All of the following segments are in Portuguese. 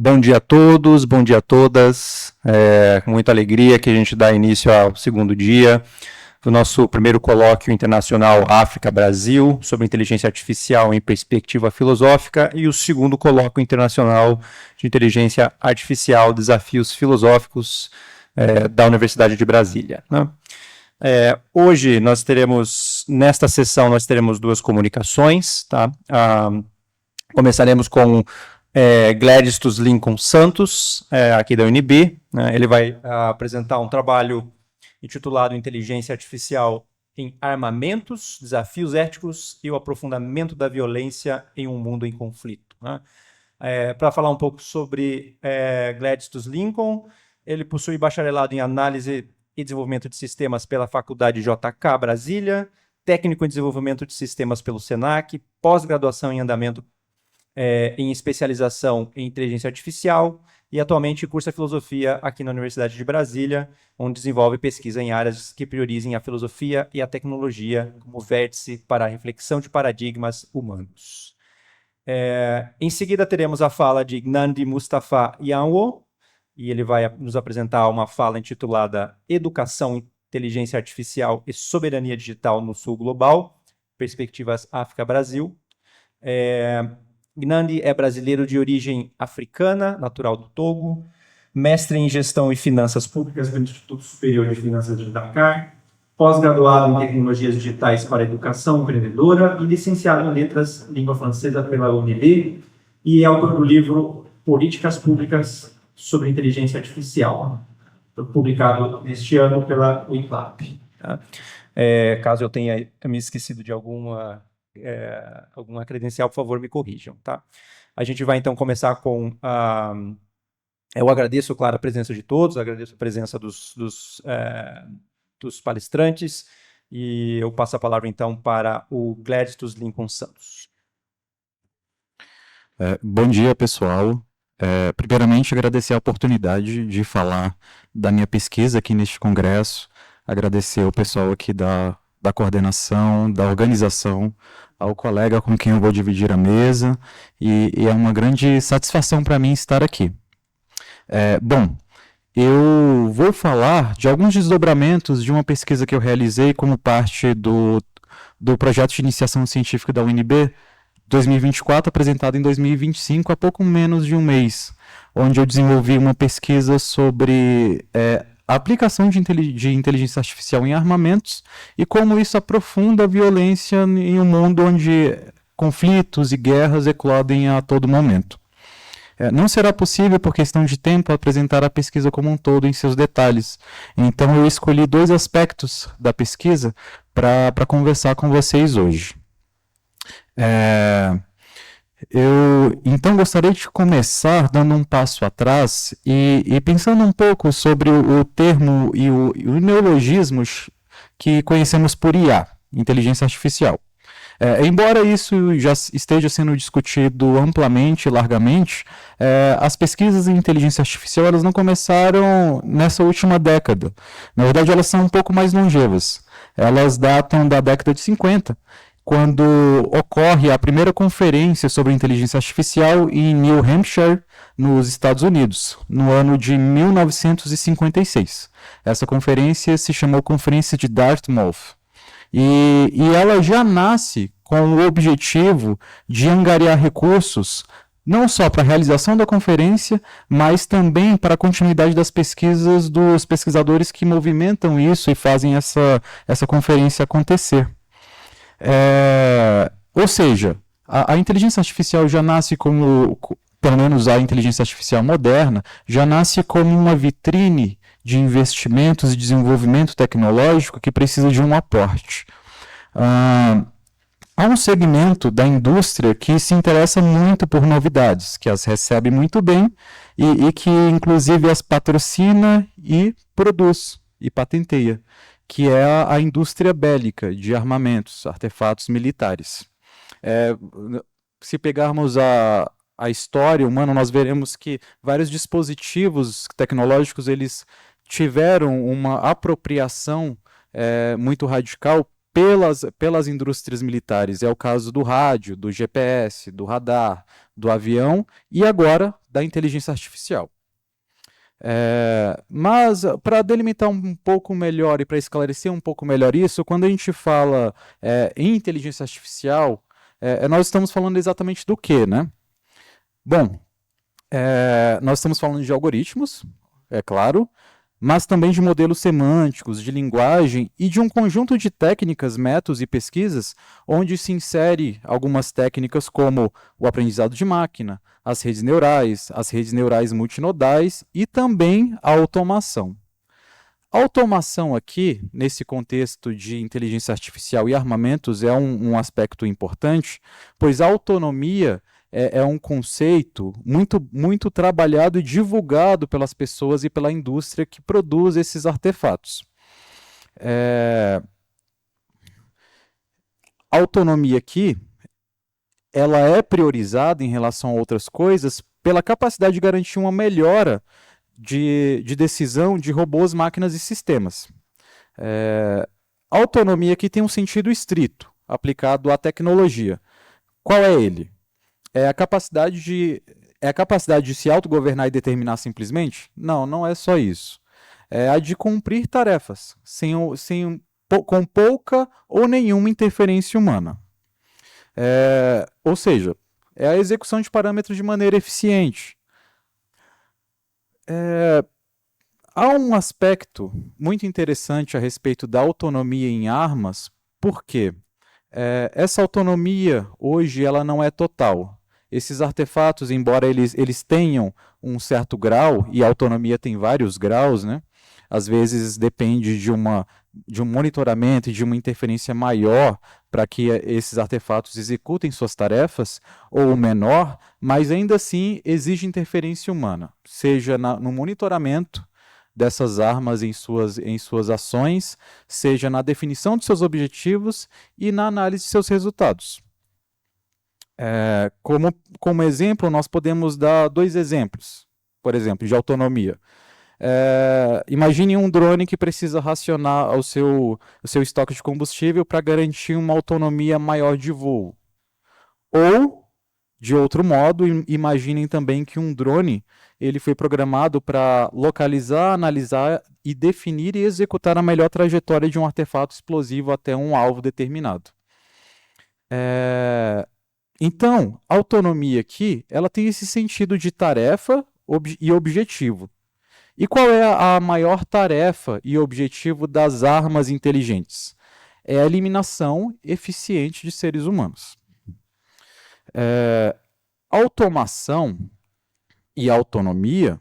Bom dia a todos, bom dia a todas. Com muita alegria que a gente dá início ao segundo dia do nosso primeiro colóquio internacional África-Brasil sobre inteligência artificial em perspectiva filosófica e o segundo colóquio internacional de inteligência artificial, desafios filosóficos da Universidade de Brasília, né? Hoje nós teremos, nesta sessão, nós teremos duas comunicações, tá? Começaremos com Gladys Lincoln Santos, aqui da UNB, né? Ele vai apresentar um trabalho intitulado Inteligência Artificial em Armamentos, Desafios Éticos e o Aprofundamento da Violência em um Mundo em Conflito, né? Para falar um pouco sobre Gladys Lincoln, ele possui bacharelado em Análise e Desenvolvimento de Sistemas pela Faculdade JK Brasília, técnico em Desenvolvimento de Sistemas pelo SENAC, pós-graduação em Andamento em especialização em inteligência artificial e atualmente cursa filosofia aqui na Universidade de Brasília, onde desenvolve pesquisa em áreas que priorizem a filosofia e a tecnologia como vértice para a reflexão de paradigmas humanos. Em seguida teremos a fala de Gnandi Mustafa Yanwo, e ele vai nos apresentar uma fala intitulada Educação, Inteligência Artificial e Soberania Digital no Sul Global, Perspectivas África-Brasil. Gnandi é brasileiro de origem africana, natural do Togo, mestre em Gestão e Finanças Públicas pelo Instituto Superior de Finanças de Dakar, pós-graduado em Tecnologias Digitais para Educação Empreendedora e licenciado em Letras, Língua Francesa pela UNB, e é autor do livro Políticas Públicas sobre Inteligência Artificial, publicado neste ano pela Wiclap. Tá? Caso eu tenha me esquecido de alguma credencial, por favor, me corrijam, tá? A gente vai, então, começar com... eu agradeço, claro, a presença de todos, agradeço a presença dos palestrantes, e eu passo a palavra, então, para o Gladys Lincoln Santos. Bom dia, pessoal. Primeiramente, agradecer a oportunidade de falar da minha pesquisa aqui neste congresso, agradecer ao pessoal aqui da coordenação, da organização, ao colega com quem eu vou dividir a mesa, e é uma grande satisfação para mim estar aqui. Bom, eu vou falar de alguns desdobramentos de uma pesquisa que eu realizei como parte do projeto de iniciação científica da UNB 2024, apresentado em 2025, há pouco menos de um mês, onde eu desenvolvi uma pesquisa sobre a aplicação de inteligência artificial em armamentos e como isso aprofunda a violência em um mundo onde conflitos e guerras eclodem a todo momento. Não será possível, por questão de tempo, apresentar a pesquisa como um todo em seus detalhes. Então eu escolhi dois aspectos da pesquisa para conversar com vocês hoje. Eu então gostaria de começar dando um passo atrás e pensando um pouco sobre o termo e o neologismo que conhecemos por IA, inteligência artificial. Embora isso já esteja sendo discutido amplamente e largamente, as pesquisas em inteligência artificial elas não começaram nessa última década. Na verdade, elas são um pouco mais longevas. Elas datam da década de 50, quando ocorre a primeira conferência sobre inteligência artificial em New Hampshire, nos Estados Unidos, no ano de 1956. Essa conferência se chamou Conferência de Dartmouth. E ela já nasce com o objetivo de angariar recursos não só para a realização da conferência, mas também para a continuidade das pesquisas dos pesquisadores que movimentam isso e fazem essa conferência acontecer. Ou seja, a inteligência artificial já nasce como, pelo menos a inteligência artificial moderna, já nasce como uma vitrine de investimentos e desenvolvimento tecnológico que precisa de um aporte. Há um segmento da indústria que se interessa muito por novidades, que as recebe muito bem e que inclusive as patrocina e produz e patenteia, que é a indústria bélica de armamentos, artefatos militares. Se pegarmos a história humana, nós veremos que vários dispositivos tecnológicos eles tiveram uma apropriação muito radical pelas indústrias militares. É o caso do rádio, do GPS, do radar, do avião e agora da inteligência artificial. Mas para delimitar um pouco melhor e para esclarecer um pouco melhor isso, quando a gente fala em inteligência artificial, nós estamos falando exatamente do quê, né? Bom, nós estamos falando de algoritmos, é claro, mas também de modelos semânticos, de linguagem e de um conjunto de técnicas, métodos e pesquisas onde se insere algumas técnicas como o aprendizado de máquina, as redes neurais multinodais e também a automação. A automação aqui, nesse contexto de inteligência artificial e armamentos, é um aspecto importante, pois a autonomia é um conceito muito trabalhado e divulgado pelas pessoas e pela indústria que produz esses artefatos. A autonomia aqui, ela é priorizada em relação a outras coisas pela capacidade de garantir uma melhora de decisão de robôs, máquinas e sistemas. A autonomia aqui tem um sentido estrito, aplicado à tecnologia. Qual é ele? É a capacidade de se autogovernar e determinar simplesmente? Não, não é só isso. É a de cumprir tarefas, com pouca ou nenhuma interferência humana. Ou seja, é a execução de parâmetros de maneira eficiente. Há um aspecto muito interessante a respeito da autonomia em armas, porque essa autonomia hoje ela não é total. Esses artefatos, embora eles tenham um certo grau, e a autonomia tem vários graus, né? Às vezes depende de um monitoramento e de uma interferência maior para que esses artefatos executem suas tarefas, ou menor, mas ainda assim exige interferência humana, seja no monitoramento dessas armas em suas ações, seja na definição de seus objetivos e na análise de seus resultados. Como exemplo, nós podemos dar 2 exemplos, por exemplo, de autonomia. Imagine um drone que precisa racionar o seu estoque de combustível para garantir uma autonomia maior de voo. Ou, de outro modo, imaginem também que um drone ele foi programado para localizar, analisar e definir e executar a melhor trajetória de um artefato explosivo até um alvo determinado. Então, a autonomia aqui, ela tem esse sentido de tarefa e objetivo. E qual é a maior tarefa e objetivo das armas inteligentes? É a eliminação eficiente de seres humanos. Automação e autonomia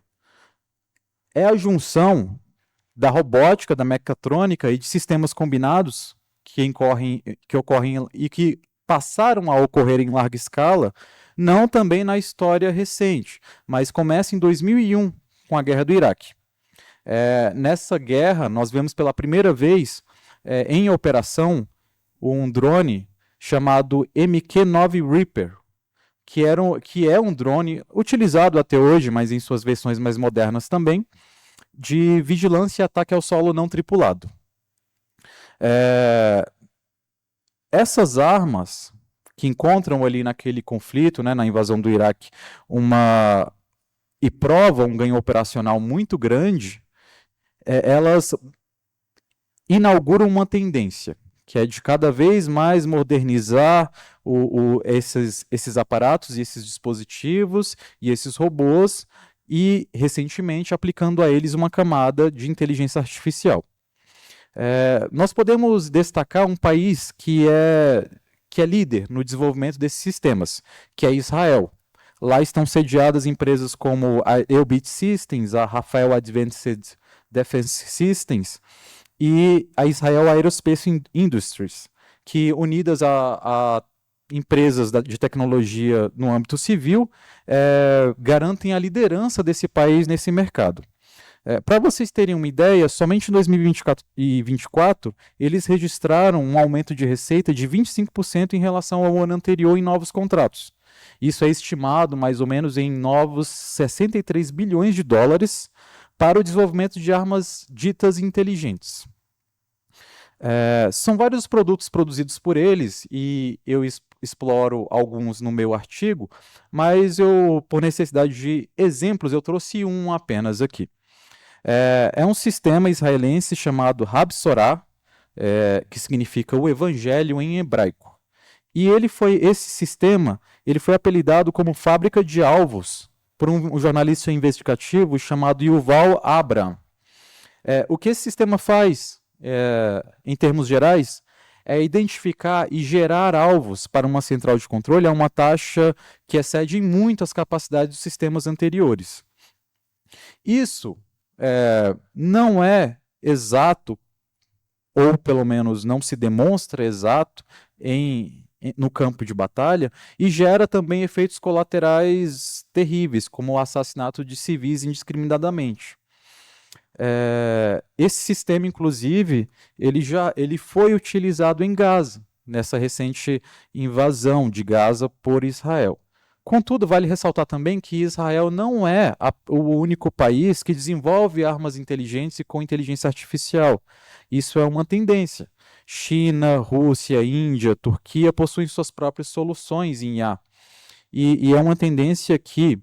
é a junção da robótica, da mecatrônica e de sistemas combinados que ocorrem e que passaram a ocorrer em larga escala, não também na história recente, mas começa em 2001, com a guerra do Iraque. Nessa guerra, nós vemos pela primeira vez em operação um drone chamado MQ-9 Reaper, que é um drone utilizado até hoje, mas em suas versões mais modernas também, de vigilância e ataque ao solo não tripulado. Essas armas que encontram ali naquele conflito, né, na invasão do Iraque, e provam um ganho operacional muito grande, elas inauguram uma tendência, que é de cada vez mais modernizar esses aparatos e esses dispositivos e esses robôs e, recentemente, aplicando a eles uma camada de inteligência artificial. Nós podemos destacar um país que é líder no desenvolvimento desses sistemas, que é Israel. Lá estão sediadas empresas como a Elbit Systems, a Rafael Advanced Defense Systems e a Israel Aerospace Industries, que unidas a empresas de tecnologia no âmbito civil, garantem a liderança desse país nesse mercado. Para vocês terem uma ideia, somente em 2024 e 2024, eles registraram um aumento de receita de 25% em relação ao ano anterior em novos contratos. Isso é estimado mais ou menos em novos 63 bilhões de dólares para o desenvolvimento de armas ditas inteligentes. São vários produtos produzidos por eles e eu exploro alguns no meu artigo, mas eu, por necessidade de exemplos, eu trouxe um apenas aqui. É um sistema israelense chamado Habsorah, que significa o Evangelho em hebraico. E esse sistema, ele foi apelidado como fábrica de alvos por um jornalista investigativo chamado Yuval Abraham. O que esse sistema faz, em termos gerais, é identificar e gerar alvos para uma central de controle a uma taxa que excede muito as capacidades dos sistemas anteriores. Isso não é exato, ou pelo menos não se demonstra exato no campo de batalha, e gera também efeitos colaterais terríveis, como o assassinato de civis indiscriminadamente. Esse sistema, inclusive, ele foi utilizado em Gaza, nessa recente invasão de Gaza por Israel. Contudo, vale ressaltar também que Israel não é o único país que desenvolve armas inteligentes e com inteligência artificial. Isso é uma tendência. China, Rússia, Índia, Turquia possuem suas próprias soluções em IA. E é uma tendência que,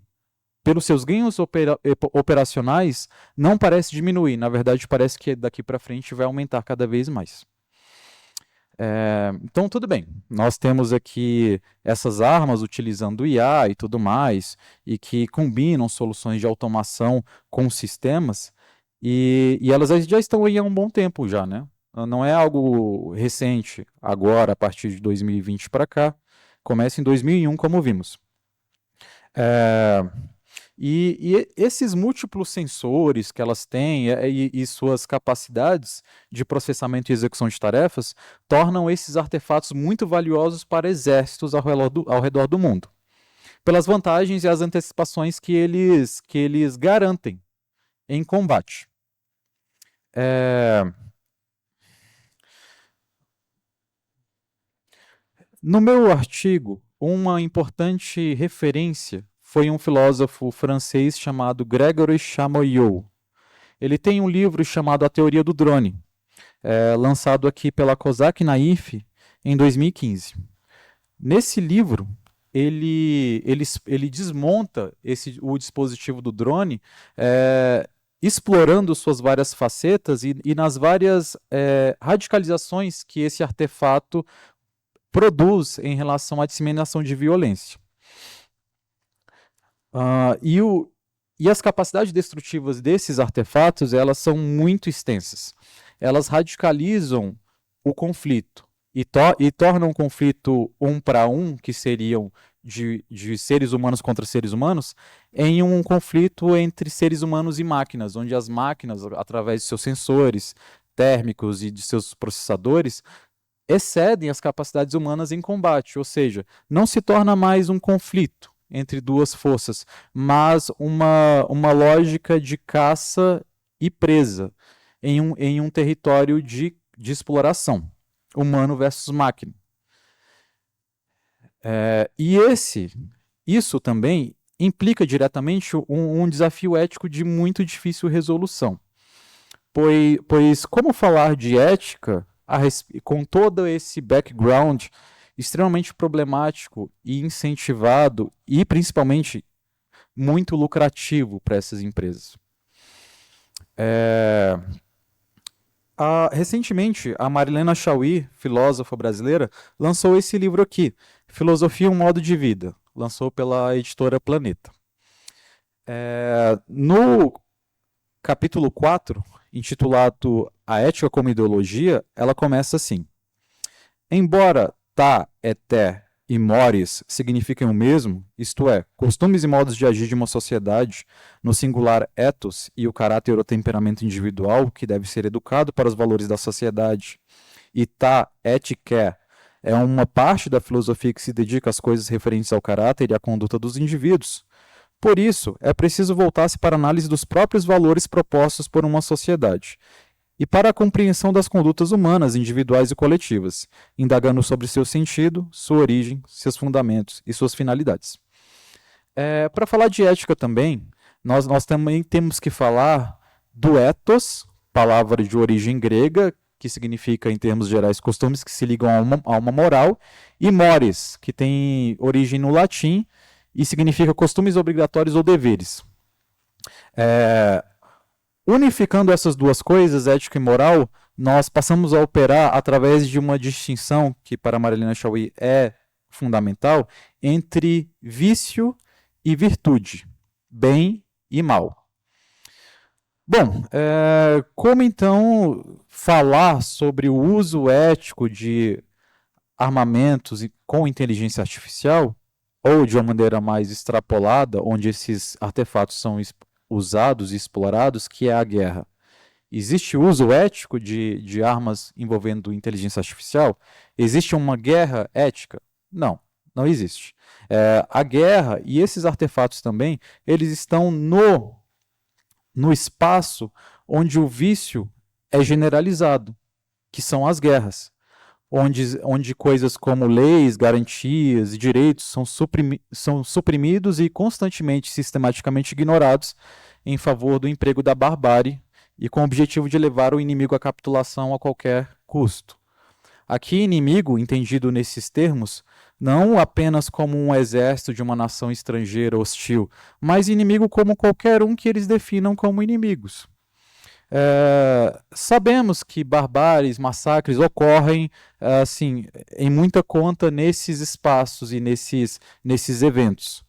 pelos seus ganhos operacionais, não parece diminuir. Na verdade, parece que daqui para frente vai aumentar cada vez mais. Então, tudo bem. Nós temos aqui essas armas utilizando IA e tudo mais, e que combinam soluções de automação com sistemas, e elas já estão aí há um bom tempo já, né? Não é algo recente, agora, a partir de 2020 para cá. Começa em 2001, como vimos. E esses múltiplos sensores que elas têm e suas capacidades de processamento e execução de tarefas tornam esses artefatos muito valiosos para exércitos ao redor do mundo, pelas vantagens e as antecipações que eles garantem em combate. No meu artigo, uma importante referência foi um filósofo francês chamado Gregory Chamoyot. Ele tem um livro chamado A Teoria do Drone, lançado aqui pela Cosac Naif em 2015. Nesse livro, ele desmonta o dispositivo do drone, explorando suas várias facetas e nas várias radicalizações que esse artefato produz em relação à disseminação de violência. E as capacidades destrutivas desses artefatos, elas são muito extensas. Elas radicalizam o conflito e tornam o conflito um para um, que seriam de seres humanos contra seres humanos, em um conflito entre seres humanos e máquinas, onde as máquinas, através de seus sensores térmicos e de seus processadores, excedem as capacidades humanas em combate, ou seja, não se torna mais um conflito entre duas forças, mas uma lógica de caça e presa em um território de exploração, humano versus máquina. Isso também implica diretamente um desafio ético de muito difícil resolução, pois como falar de ética com todo esse background extremamente problemático e incentivado e, principalmente, muito lucrativo para essas empresas. Recentemente, a Marilena Chauí, filósofa brasileira, lançou esse livro aqui, Filosofia, um Modo de Vida, lançou pela editora Planeta. No capítulo 4, intitulado A Ética como Ideologia, ela começa assim: embora tá, eté e mores significam o mesmo, isto é, costumes e modos de agir de uma sociedade, no singular ethos e o caráter ou temperamento individual que deve ser educado para os valores da sociedade, e tá, ética é uma parte da filosofia que se dedica às coisas referentes ao caráter e à conduta dos indivíduos. Por isso, é preciso voltar-se para a análise dos próprios valores propostos por uma sociedade, e para a compreensão das condutas humanas, individuais e coletivas, indagando sobre seu sentido, sua origem, seus fundamentos e suas finalidades. Para falar de ética também, nós também temos que falar do ethos, palavra de origem grega, que significa, em termos gerais, costumes que se ligam a uma moral, e mores, que tem origem no latim e significa costumes obrigatórios ou deveres. Unificando essas duas coisas, ética e moral, nós passamos a operar através de uma distinção, que para Marilena Chauí é fundamental, entre vício e virtude, bem e mal. Bom, como então falar sobre o uso ético de armamentos com inteligência artificial, ou de uma maneira mais extrapolada, onde esses artefatos são usados e explorados, que é a guerra? Existe uso ético de armas envolvendo inteligência artificial? Existe uma guerra ética? Não, não existe. A guerra e esses artefatos também, eles estão no espaço onde o vício é generalizado, que são as guerras, onde coisas como leis, garantias e direitos são suprimidos e constantemente, sistematicamente ignorados em favor do emprego da barbárie e com o objetivo de levar o inimigo à capitulação a qualquer custo. Aqui, inimigo, entendido nesses termos, não apenas como um exército de uma nação estrangeira hostil, mas inimigo como qualquer um que eles definam como inimigos. Sabemos que barbáries, massacres ocorrem assim, em muita conta nesses espaços e nesses eventos.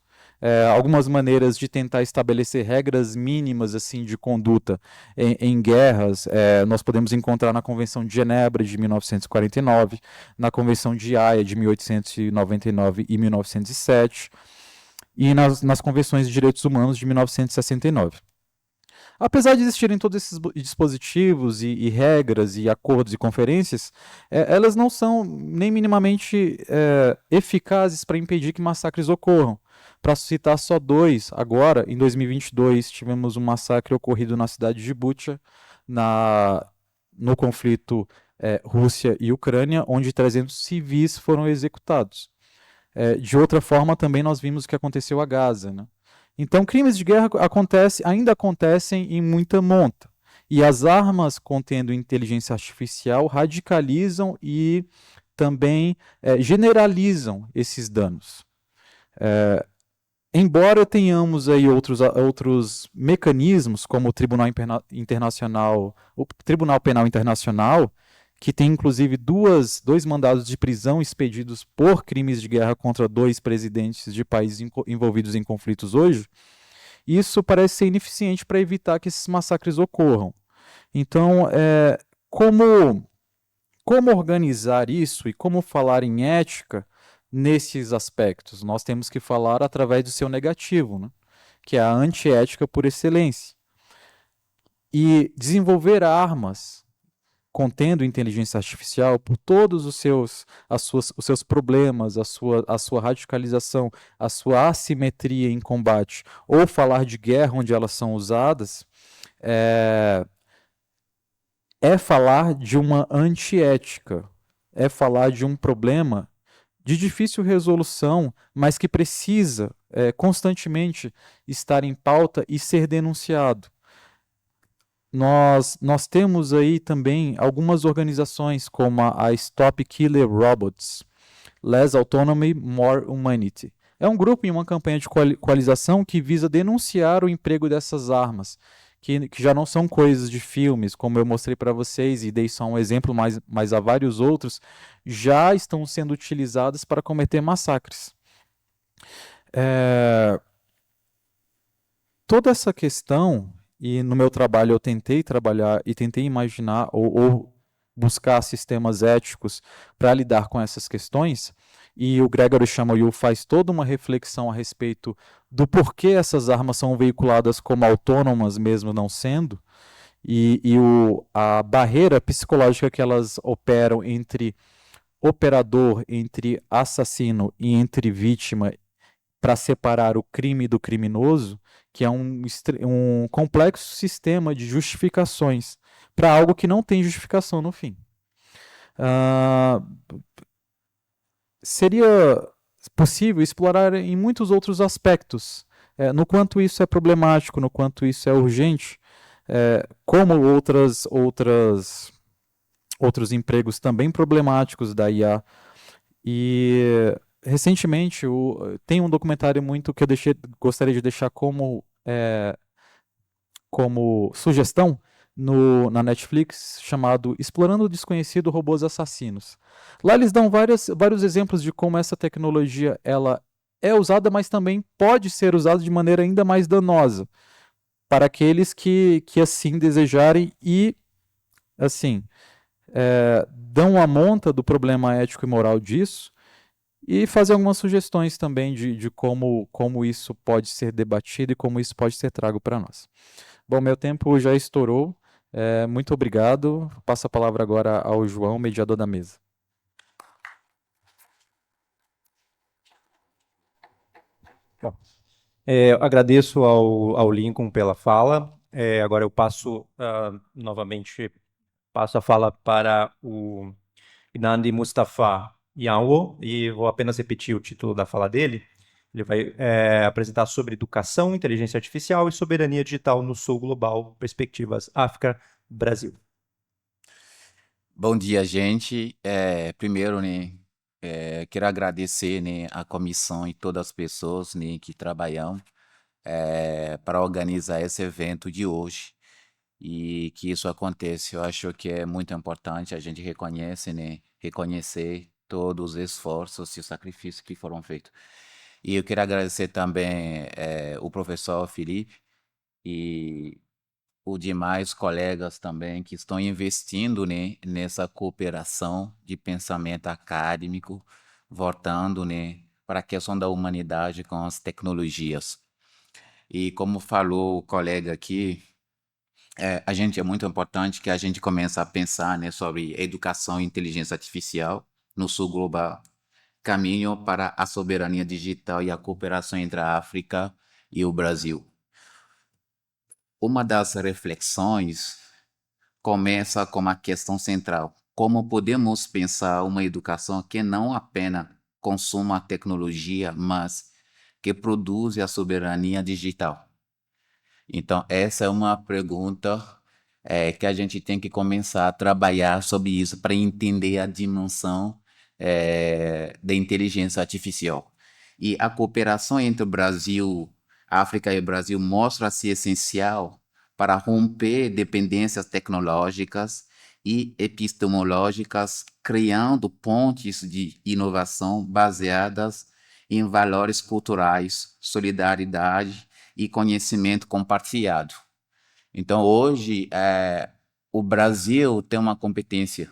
Algumas maneiras de tentar estabelecer regras mínimas assim de conduta em guerras nós podemos encontrar na Convenção de Genebra de 1949, na Convenção de Haia de 1899 e 1907 e nas Convenções de Direitos Humanos de 1969. Apesar de existirem todos esses dispositivos e regras e acordos e conferências, elas não são nem minimamente eficazes para impedir que massacres ocorram. Para citar só dois, agora, em 2022, tivemos um massacre ocorrido na cidade de Bucha, no conflito Rússia e Ucrânia, onde 300 civis foram executados. De outra forma, também nós vimos o que aconteceu a Gaza, né? Então, crimes de guerra ainda acontecem em muita monta. E as armas contendo inteligência artificial radicalizam e também generalizam esses danos. Embora tenhamos aí outros mecanismos, como o Tribunal Penal Internacional, que tem inclusive dois mandados de prisão expedidos por crimes de guerra contra 2 presidentes de países envolvidos em conflitos hoje, isso parece ser ineficiente para evitar que esses massacres ocorram. Então, como organizar isso e como falar em ética nesses aspectos? Nós temos que falar através do seu negativo, né? Que é a antiética por excelência. E desenvolver armas contendo inteligência artificial por todos os seus problemas, a sua radicalização, a sua assimetria em combate, ou falar de guerra onde elas são usadas, falar de uma antiética, falar de um problema de difícil resolução, mas que precisa constantemente estar em pauta e ser denunciado. Nós temos aí também algumas organizações como a Stop Killer Robots, Less Autonomy, More Humanity. É um grupo em uma campanha de coalização que visa denunciar o emprego dessas armas, que já não são coisas de filmes, como eu mostrei para vocês e dei só um exemplo, mas há vários outros, já estão sendo utilizadas para cometer massacres. Toda essa questão, e no meu trabalho eu tentei trabalhar e tentei imaginar ou buscar sistemas éticos para lidar com essas questões, e o Gregory Chamoyou faz toda uma reflexão a respeito do porquê essas armas são veiculadas como autônomas, mesmo não sendo, e a barreira psicológica que elas operam entre operador, entre assassino e entre vítima, para separar o crime do criminoso, que é um complexo sistema de justificações para algo que não tem justificação no fim. Seria possível explorar em muitos outros aspectos, no quanto isso é problemático, no quanto isso é urgente, como outras outros empregos também problemáticos da IA. E recentemente tem um documentário muito que eu gostaria de deixar como sugestão na Netflix, chamado Explorando o Desconhecido, Robôs Assassinos. Lá eles dão vários exemplos de como essa tecnologia ela é usada, mas também pode ser usada de maneira ainda mais danosa para aqueles que assim desejarem e assim dão a monta do problema ético e moral disso e fazer algumas sugestões também de como isso pode ser debatido e como isso pode ser trago para nós. Bom, meu tempo já estourou. Muito obrigado. Passo a palavra agora ao João, mediador da mesa. Eu agradeço ao Lincoln pela fala. Agora eu passo novamente passo a fala para o Nandi Mustafa Yanwo e vou apenas repetir o título da fala dele. Ele vai apresentar sobre educação, inteligência artificial e soberania digital no Sul Global, perspectivas África-Brasil. Bom dia, gente. Primeiro, né, quero agradecer, né, a comissão e todas as pessoas, né, que trabalham para organizar esse evento de hoje e que isso aconteça. Eu acho que é muito importante a gente reconhecer todos os esforços e os sacrifícios que foram feitos. E eu quero agradecer também o professor Felipe e os demais colegas também que estão investindo, né, nessa cooperação de pensamento acadêmico, voltando, né, para a questão da humanidade com as tecnologias. E como falou o colega aqui, a gente é muito importante que a gente comece a pensar, né, sobre educação e inteligência artificial no sul global, caminho para a soberania digital e a cooperação entre a África e o Brasil. Uma das reflexões começa com uma questão central: como podemos pensar uma educação que não apenas consuma a tecnologia, mas que produza a soberania digital? Então, essa é uma pergunta que a gente tem que começar a trabalhar sobre isso para entender a dimensão da inteligência artificial. E a cooperação entre o Brasil, África e o Brasil mostra-se essencial para romper dependências tecnológicas e epistemológicas, criando pontes de inovação baseadas em valores culturais, solidariedade e conhecimento compartilhado. Então, hoje, o Brasil tem uma competência,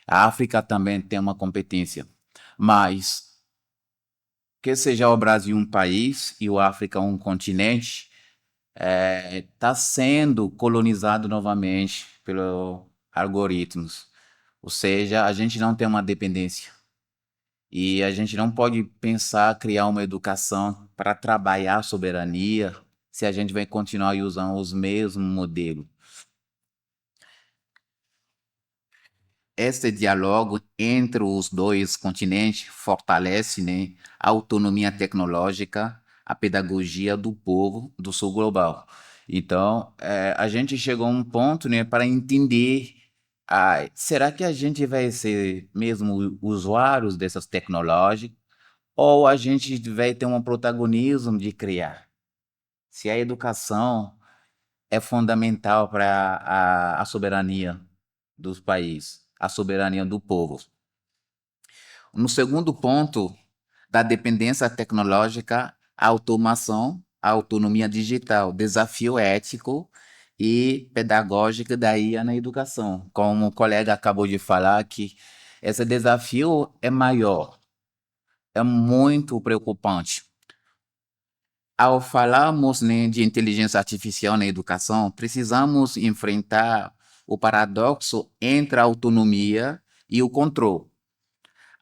a África também tem uma competência, mas que seja o Brasil um país e o África um continente, está sendo colonizado novamente pelos algoritmos. Ou seja, a gente não tem uma dependência. E a gente não pode pensar criar uma educação para trabalhar a soberania se a gente vai continuar usando os mesmos modelos. Esse diálogo entre os dois continentes fortalece, né, a autonomia tecnológica, a pedagogia do povo do sul global. Então, a gente chegou a um ponto, né, para entender, será que a gente vai ser mesmo usuários dessas tecnologias ou a gente vai ter um protagonismo de criar? Se a educação é fundamental para a soberania dos países, a soberania do povo. No segundo ponto, da dependência tecnológica, a automação, a autonomia digital, desafio ético e pedagógico da IA na educação. Como o colega acabou de falar, que esse desafio é maior, é muito preocupante. Ao falarmos, né, de inteligência artificial na educação, precisamos enfrentar o paradoxo entre a autonomia e o controle.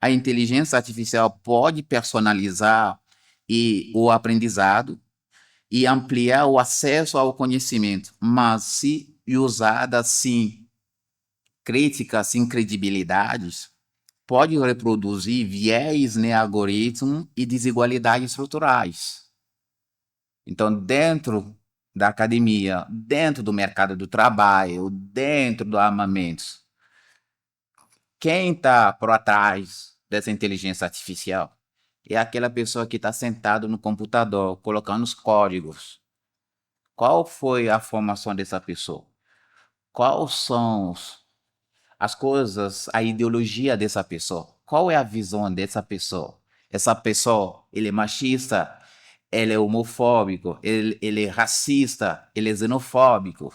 A inteligência artificial pode personalizar o aprendizado e ampliar o acesso ao conhecimento, mas se usada sem crítica, sem credibilidade, pode reproduzir viés, né, algoritmos e desigualdades estruturais. Então, dentro da academia, dentro do mercado do trabalho, dentro do armamento, quem está por trás dessa inteligência artificial é aquela pessoa que está sentada no computador, colocando os códigos. Qual foi a formação dessa pessoa? Quais são as coisas, a ideologia dessa pessoa? Qual é a visão dessa pessoa? Essa pessoa, ele é machista, ele é homofóbico, ele é racista, ele é xenofóbico.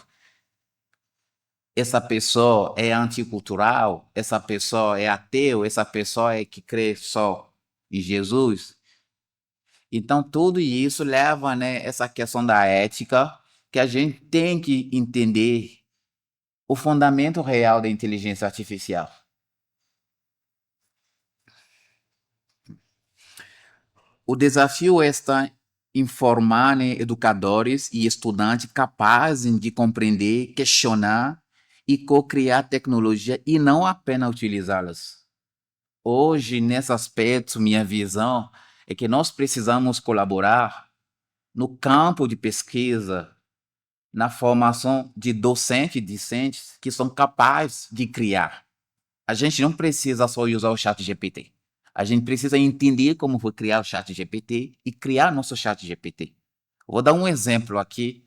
Essa pessoa é anticultural, essa pessoa é ateu, essa pessoa é que crê só em Jesus. Então, tudo isso leva, né, essa questão da ética, que a gente tem que entender o fundamento real da inteligência artificial. O desafio está em formar, né, educadores e estudantes capazes de compreender, questionar e co-criar tecnologia e não apenas utilizá-las. Hoje, nesse aspecto, minha visão é que nós precisamos colaborar no campo de pesquisa, na formação de docentes e discentes que são capazes de criar. A gente não precisa só usar o chat GPT. A gente precisa entender como foi criar o chat GPT e criar nosso chat GPT. Vou dar um exemplo aqui.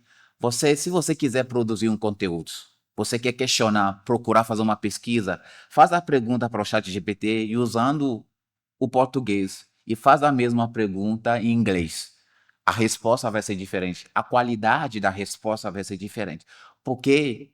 Se você quiser produzir um conteúdo, você quer questionar, procurar fazer uma pesquisa, faz a pergunta para o chat GPT e usando o português e faz a mesma pergunta em inglês. A resposta vai ser diferente. A qualidade da resposta vai ser diferente. Porque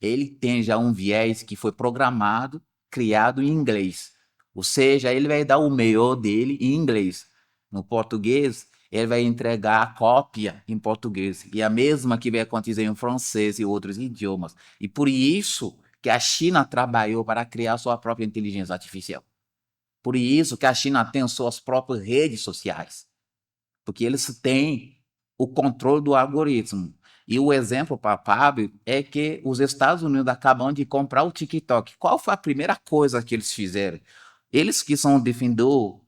ele tem já um viés que foi programado, criado em inglês. Ou seja, ele vai dar o melhor dele em inglês. No português, ele vai entregar a cópia em português. E a mesma que vai acontecer em francês e outros idiomas. E por isso que a China trabalhou para criar sua própria inteligência artificial. Por isso que a China tem suas próprias redes sociais. Porque eles têm o controle do algoritmo. E o exemplo palpável é que os Estados Unidos acabam de comprar o TikTok. Qual foi a primeira coisa que eles fizeram? Eles que são defensores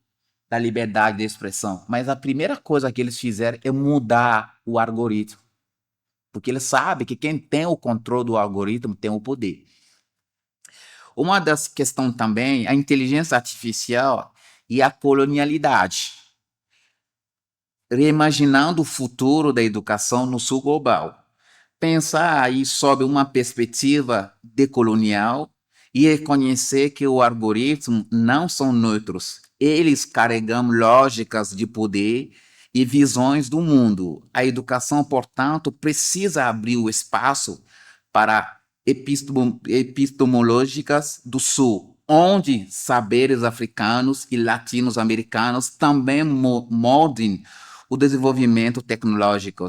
da liberdade de expressão, mas a primeira coisa que eles fizeram é mudar o algoritmo. Porque eles sabem que quem tem o controle do algoritmo tem o poder. Uma das questões também é a inteligência artificial e a colonialidade. Reimaginando o futuro da educação no sul global. Pensar aí sob uma perspectiva decolonial e reconhecer que os algoritmos não são neutros. Eles carregam lógicas de poder e visões do mundo. A educação, portanto, precisa abrir o espaço para epistemológicas do sul, onde saberes africanos e latino-americanos também moldem o desenvolvimento tecnológico.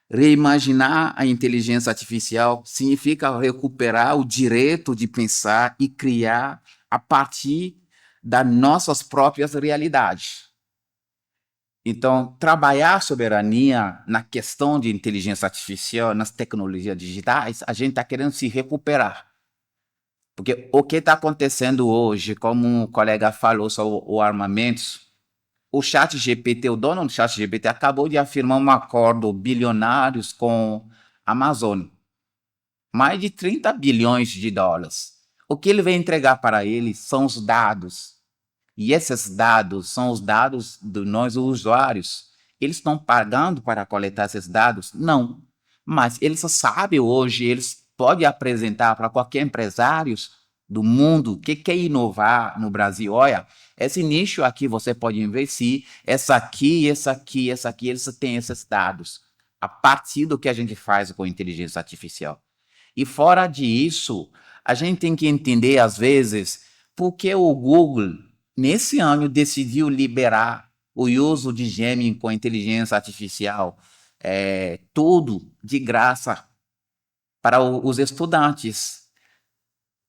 Reimaginar a inteligência artificial significa recuperar o direito de pensar e criar a partir das nossas próprias realidades. Então, trabalhar a soberania na questão de inteligência artificial, nas tecnologias digitais, a gente está querendo se recuperar. Porque o que está acontecendo hoje, como um colega falou sobre o armamento, o chat GPT, o dono do chat GPT, acabou de afirmar um acordo bilionário com a Amazon. Mais de 30 bilhões de dólares. O que ele vai entregar para ele são os dados. E esses dados são os dados de nós, os usuários. Eles estão pagando para coletar esses dados? Não. Mas eles sabem hoje, eles podem apresentar para qualquer empresário do mundo o que é inovar no Brasil. Olha, esse nicho aqui você pode investir, essa aqui, eles têm esses dados. A partir do que a gente faz com inteligência artificial. E fora disso, a gente tem que entender, às vezes, por que o Google, nesse ano, decidiu liberar o uso de Gemini com inteligência artificial, tudo de graça para os estudantes.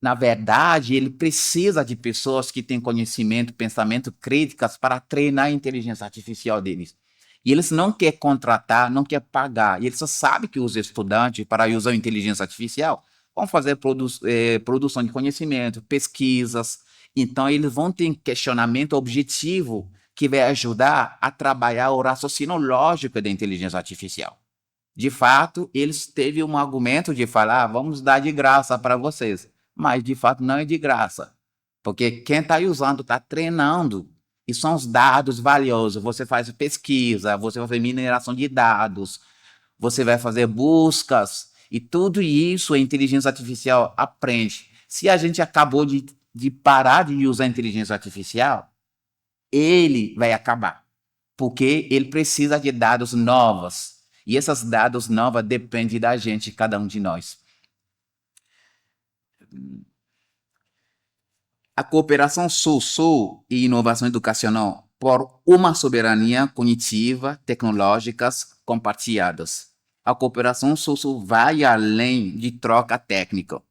Na verdade, ele precisa de pessoas que têm conhecimento, pensamento críticas para treinar a inteligência artificial deles. E eles não querem contratar, não querem pagar. E eles só sabem que os estudantes, para usar a inteligência artificial, vão fazer produção de conhecimento, pesquisas. Então, eles vão ter um questionamento objetivo que vai ajudar a trabalhar o raciocínio lógico da inteligência artificial. De fato, eles teve um argumento de falar, vamos dar de graça para vocês. Mas, de fato, não é de graça. Porque quem está usando está treinando. E são os dados valiosos. Você faz pesquisa, você vai fazer mineração de dados, você vai fazer buscas, e tudo isso a inteligência artificial aprende. Se a gente acabou de parar de usar a inteligência artificial, ele vai acabar. Porque ele precisa de dados novos. E esses dados novos dependem da gente, cada um de nós. A cooperação Sul-Sul e inovação educacional por uma soberania cognitiva, tecnológicas compartilhadas. A cooperação Sul-Sul vai além de troca técnica.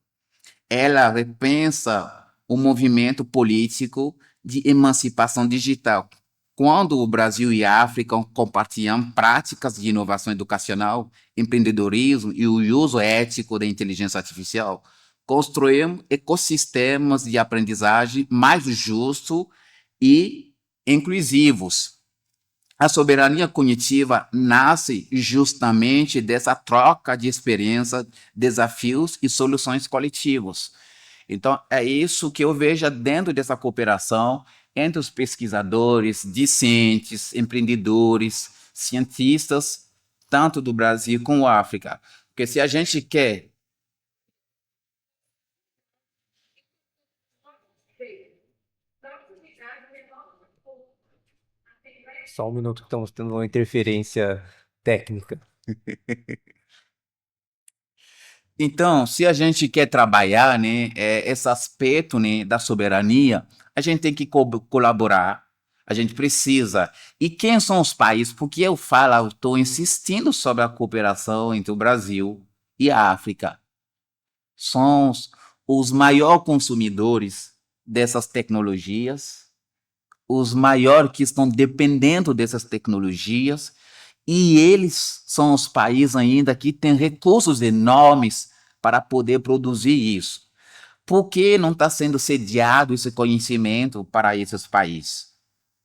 Ela repensa o movimento político de emancipação digital. Quando o Brasil e a África compartilham práticas de inovação educacional, empreendedorismo e o uso ético da inteligência artificial, construímos ecossistemas de aprendizagem mais justos e inclusivos. A soberania cognitiva nasce justamente dessa troca de experiência, desafios e soluções coletivas. Então, é isso que eu vejo dentro dessa cooperação entre os pesquisadores, discentes, empreendedores, cientistas, tanto do Brasil como da África. Porque se a gente quer Só um minuto que estamos tendo uma interferência técnica. Então, se a gente quer trabalhar, né, esse aspecto, né, da soberania, a gente tem que colaborar, a gente precisa. E quem são os países? Porque eu estou insistindo sobre a cooperação entre o Brasil e a África. São os maiores consumidores dessas tecnologias, os maiores que estão dependendo dessas tecnologias, e eles são os países ainda que têm recursos enormes para poder produzir isso. Por que não está sendo sediado esse conhecimento para esses países?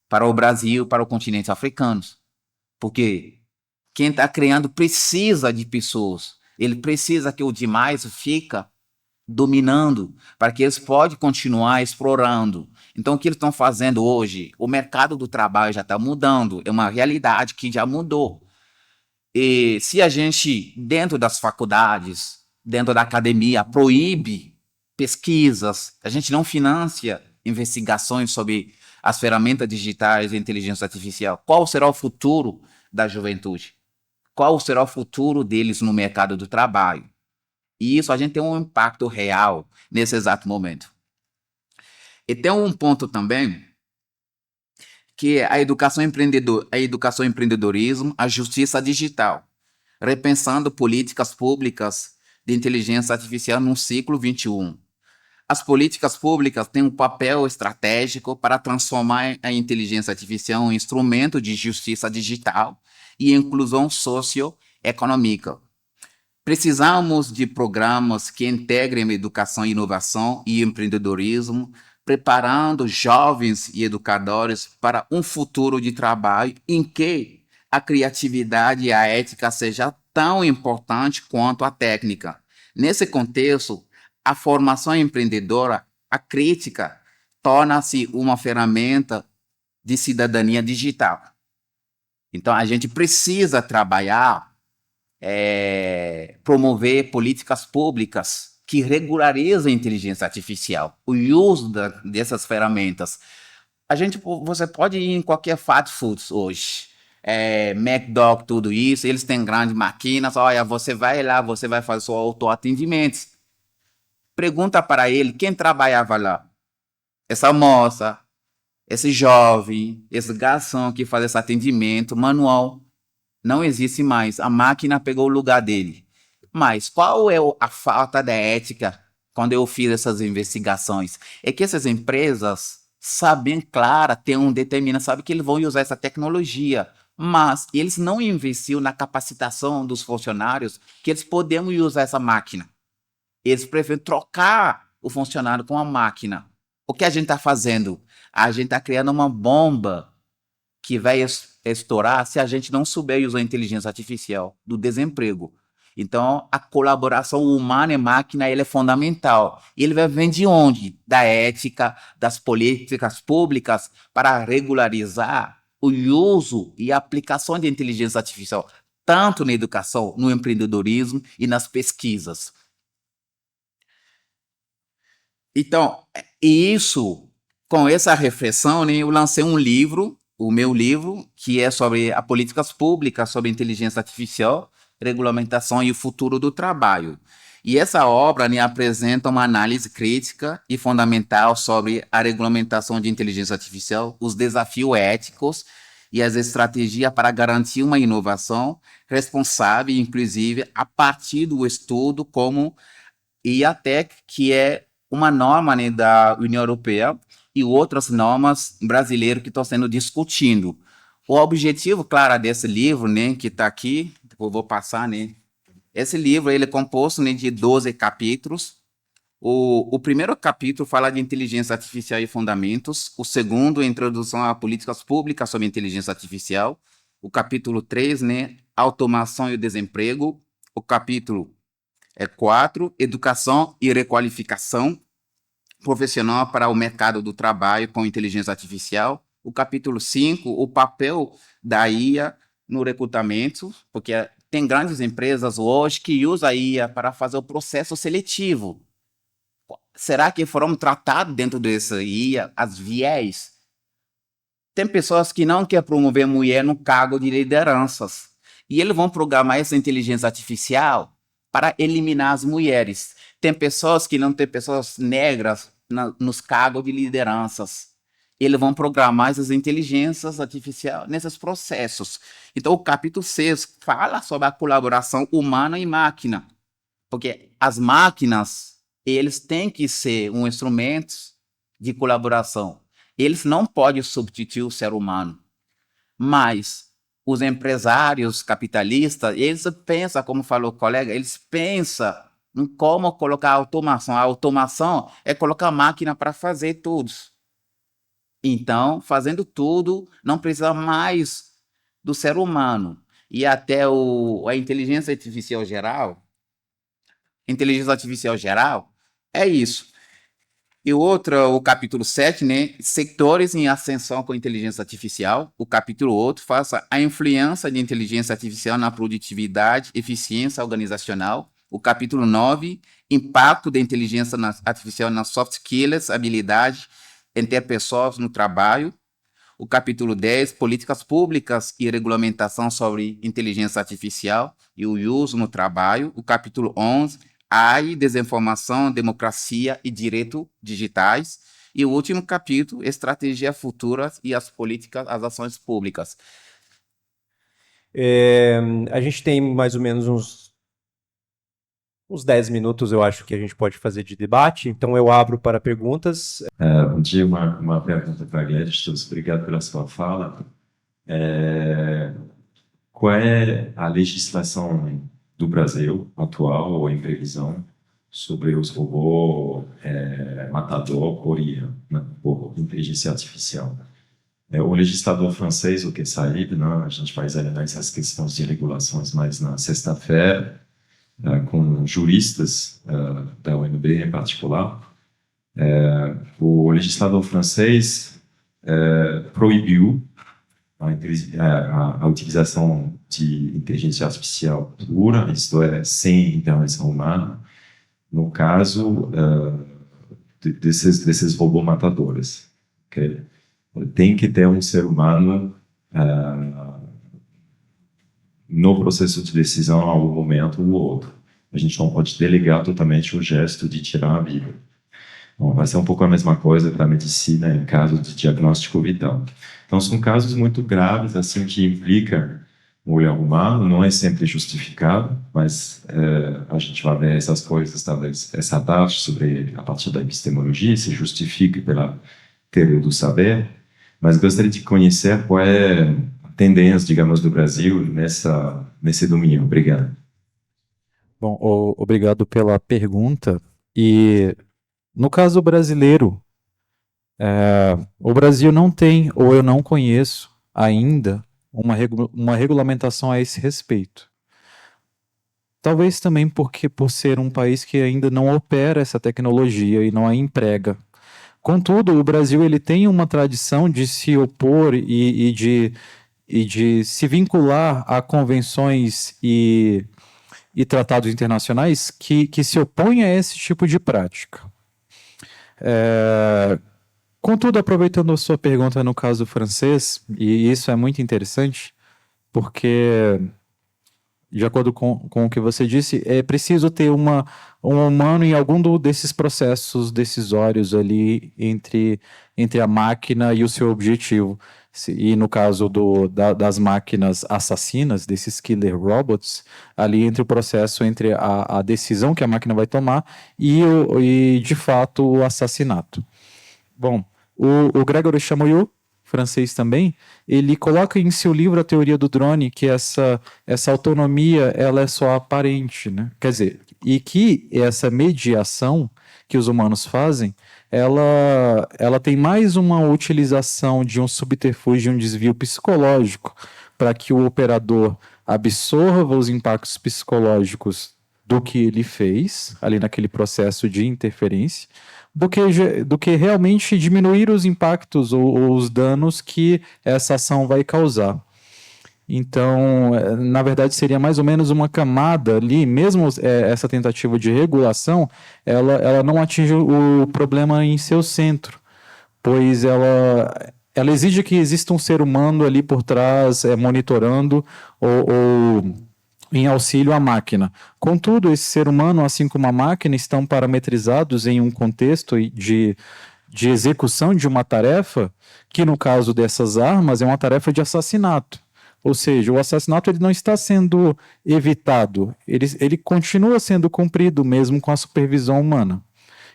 Para o Brasil, para o continente africano? Porque quem está criando precisa de pessoas. Ele precisa que o demais fica dominando, para que eles possam continuar explorando. Então, o que eles estão fazendo hoje? O mercado do trabalho já está mudando, é uma realidade que já mudou. E se a gente, dentro das faculdades, dentro da academia, proíbe pesquisas, a gente não financia investigações sobre as ferramentas digitais e inteligência artificial, qual será o futuro da juventude? Qual será o futuro deles no mercado do trabalho? E isso a gente tem um impacto real nesse exato momento. E tem um ponto também, que é a educação empreendedorismo, a justiça digital, repensando políticas públicas de inteligência artificial no século XXI. As políticas públicas têm um papel estratégico para transformar a inteligência artificial em um instrumento de justiça digital e inclusão socioeconômica. Precisamos de programas que integrem educação, inovação e empreendedorismo, preparando jovens e educadores para um futuro de trabalho em que a criatividade e a ética sejam tão importantes quanto a técnica. Nesse contexto, a formação empreendedora, a crítica, torna-se uma ferramenta de cidadania digital. Então, a gente precisa trabalhar, promover políticas públicas que regularizam a inteligência artificial, o uso dessas ferramentas. Você pode ir em qualquer fast foods hoje, McDonald's, tudo isso, eles têm grandes máquinas, olha, você vai lá, você vai fazer seu autoatendimento. Pergunta para ele quem trabalhava lá. Essa moça, esse jovem, esse garçom que faz esse atendimento manual, não existe mais. A máquina pegou o lugar dele. Mas qual é a falta da ética quando eu fiz essas investigações? É que essas empresas sabem, claro, sabem que eles vão usar essa tecnologia, mas eles não investiram na capacitação dos funcionários que eles podem usar essa máquina. Eles preferem trocar o funcionário com a máquina. O que a gente está fazendo? A gente está criando uma bomba que vai estourar se a gente não souber usar a inteligência artificial do desemprego. Então, a colaboração humana e máquina ele é fundamental. E ele vai vir de onde? Da ética, das políticas públicas para regularizar o uso e a aplicação de inteligência artificial, tanto na educação, no empreendedorismo e nas pesquisas. Então, isso, com essa reflexão, né, eu lancei um livro, o meu livro, que é sobre as políticas públicas sobre inteligência artificial, regulamentação e o futuro do trabalho. E essa obra, né, apresenta uma análise crítica e fundamental sobre a regulamentação de inteligência artificial, os desafios éticos e as estratégias para garantir uma inovação responsável e inclusive a partir do estudo como IATEC, que é uma norma, né, da União Europeia e outras normas brasileiras que estão sendo discutindo. O objetivo, claro, desse livro, né, que está aqui, eu vou passar, né? Esse livro ele é composto, né, de 12 capítulos. O primeiro capítulo fala de inteligência artificial e fundamentos. O segundo, introdução a políticas públicas sobre inteligência artificial. O capítulo 3, né, automação e o desemprego. O capítulo 4, educação e requalificação profissional para o mercado do trabalho com inteligência artificial. O capítulo 5, o papel da IA no recrutamento, porque tem grandes empresas hoje que usam a IA para fazer o processo seletivo. Será que foram tratados dentro dessa IA as viés? Tem pessoas que não querem promover mulher no cargo de lideranças. E eles vão programar essa inteligência artificial para eliminar as mulheres. Tem pessoas que não têm pessoas negras nos cargos de lideranças. Eles vão programar essas inteligências artificiais nesses processos. Então, o capítulo 6 fala sobre a colaboração humana e máquina. Porque as máquinas, eles têm que ser um instrumento de colaboração. Eles não podem substituir o ser humano. Mas os empresários capitalistas, eles pensam, como falou o colega, eles pensam em como colocar a automação. A automação é colocar a máquina para fazer tudo. Então, fazendo tudo, não precisa mais do ser humano. E até a inteligência artificial geral é isso. E o capítulo 7, né? Setores em ascensão com inteligência artificial. O capítulo 8 faça a influência de inteligência artificial na produtividade, eficiência organizacional. O capítulo 9, impacto da inteligência artificial nas soft skills, habilidades interpessoais no trabalho. O capítulo 10, políticas públicas e regulamentação sobre inteligência artificial e o uso no trabalho. O capítulo 11, AI, desinformação, democracia e direitos digitais. E o último capítulo, estratégia futura e as políticas, as ações públicas. A gente tem mais ou menos uns 10 minutos, eu acho, que a gente pode fazer de debate. Então, eu abro para perguntas. Bom dia, uma pergunta para a Gladys. Obrigado pela sua fala. Qual é a legislação do Brasil atual ou em previsão sobre os robôs matador por IA, né, por inteligência artificial? O legislador francês, o que saiu, né, a gente vai examinar essas questões de regulações mais na sexta-feira, com juristas da UNB em particular. O legislador francês proibiu a utilização de inteligência artificial pura, isto é, sem intervenção humana, no caso desses robôs matadores. Okay? Tem que ter um ser humano no processo de decisão a um momento ou outro. A gente não pode delegar totalmente o gesto de tirar a vida. Bom, vai ser um pouco a mesma coisa para a medicina em caso de diagnóstico vital. Então, são casos muito graves, assim, que implicam o olhar humano, não é sempre justificado, mas a gente vai ver essas coisas, talvez, essa tarde, sobre, a partir da epistemologia, se justifique pela teoria do saber, mas gostaria de conhecer qual é a tendência, digamos, do Brasil nesse domínio. Obrigado. Bom, obrigado pela pergunta. E no caso brasileiro, o Brasil não tem, ou eu não conheço ainda, uma regulamentação a esse respeito. Talvez também porque por ser um país que ainda não opera essa tecnologia e não a emprega. Contudo, o Brasil ele tem uma tradição de se opor e de se vincular a convenções e tratados internacionais que se opõem a esse tipo de prática. Contudo, aproveitando a sua pergunta no caso francês, e isso é muito interessante, porque, de acordo com o que você disse, é preciso ter um humano em algum desses processos decisórios ali entre a máquina e o seu objetivo. E no caso das máquinas assassinas, desses killer robots, ali entre o processo entre a decisão que a máquina vai tomar e de fato, o assassinato. Bom, o Gregory Chamoyot, francês também, ele coloca em seu livro A Teoria do Drone que essa autonomia ela é só aparente, né? Quer dizer, e que essa mediação que os humanos fazem, ela tem mais uma utilização de um subterfúgio, um desvio psicológico, para que o operador absorva os impactos psicológicos do que ele fez, ali naquele processo de interferência, do que realmente diminuir os impactos ou os danos que essa ação vai causar. Então, na verdade, seria mais ou menos uma camada ali, mesmo essa tentativa de regulação, ela não atinge o problema em seu centro, pois ela exige que exista um ser humano ali por trás, monitorando ou em auxílio à máquina. Contudo, esse ser humano, assim como a máquina, estão parametrizados em um contexto de execução de uma tarefa, que no caso dessas armas é uma tarefa de assassinato. Ou seja, o assassinato ele não está sendo evitado, ele continua sendo cumprido mesmo com a supervisão humana.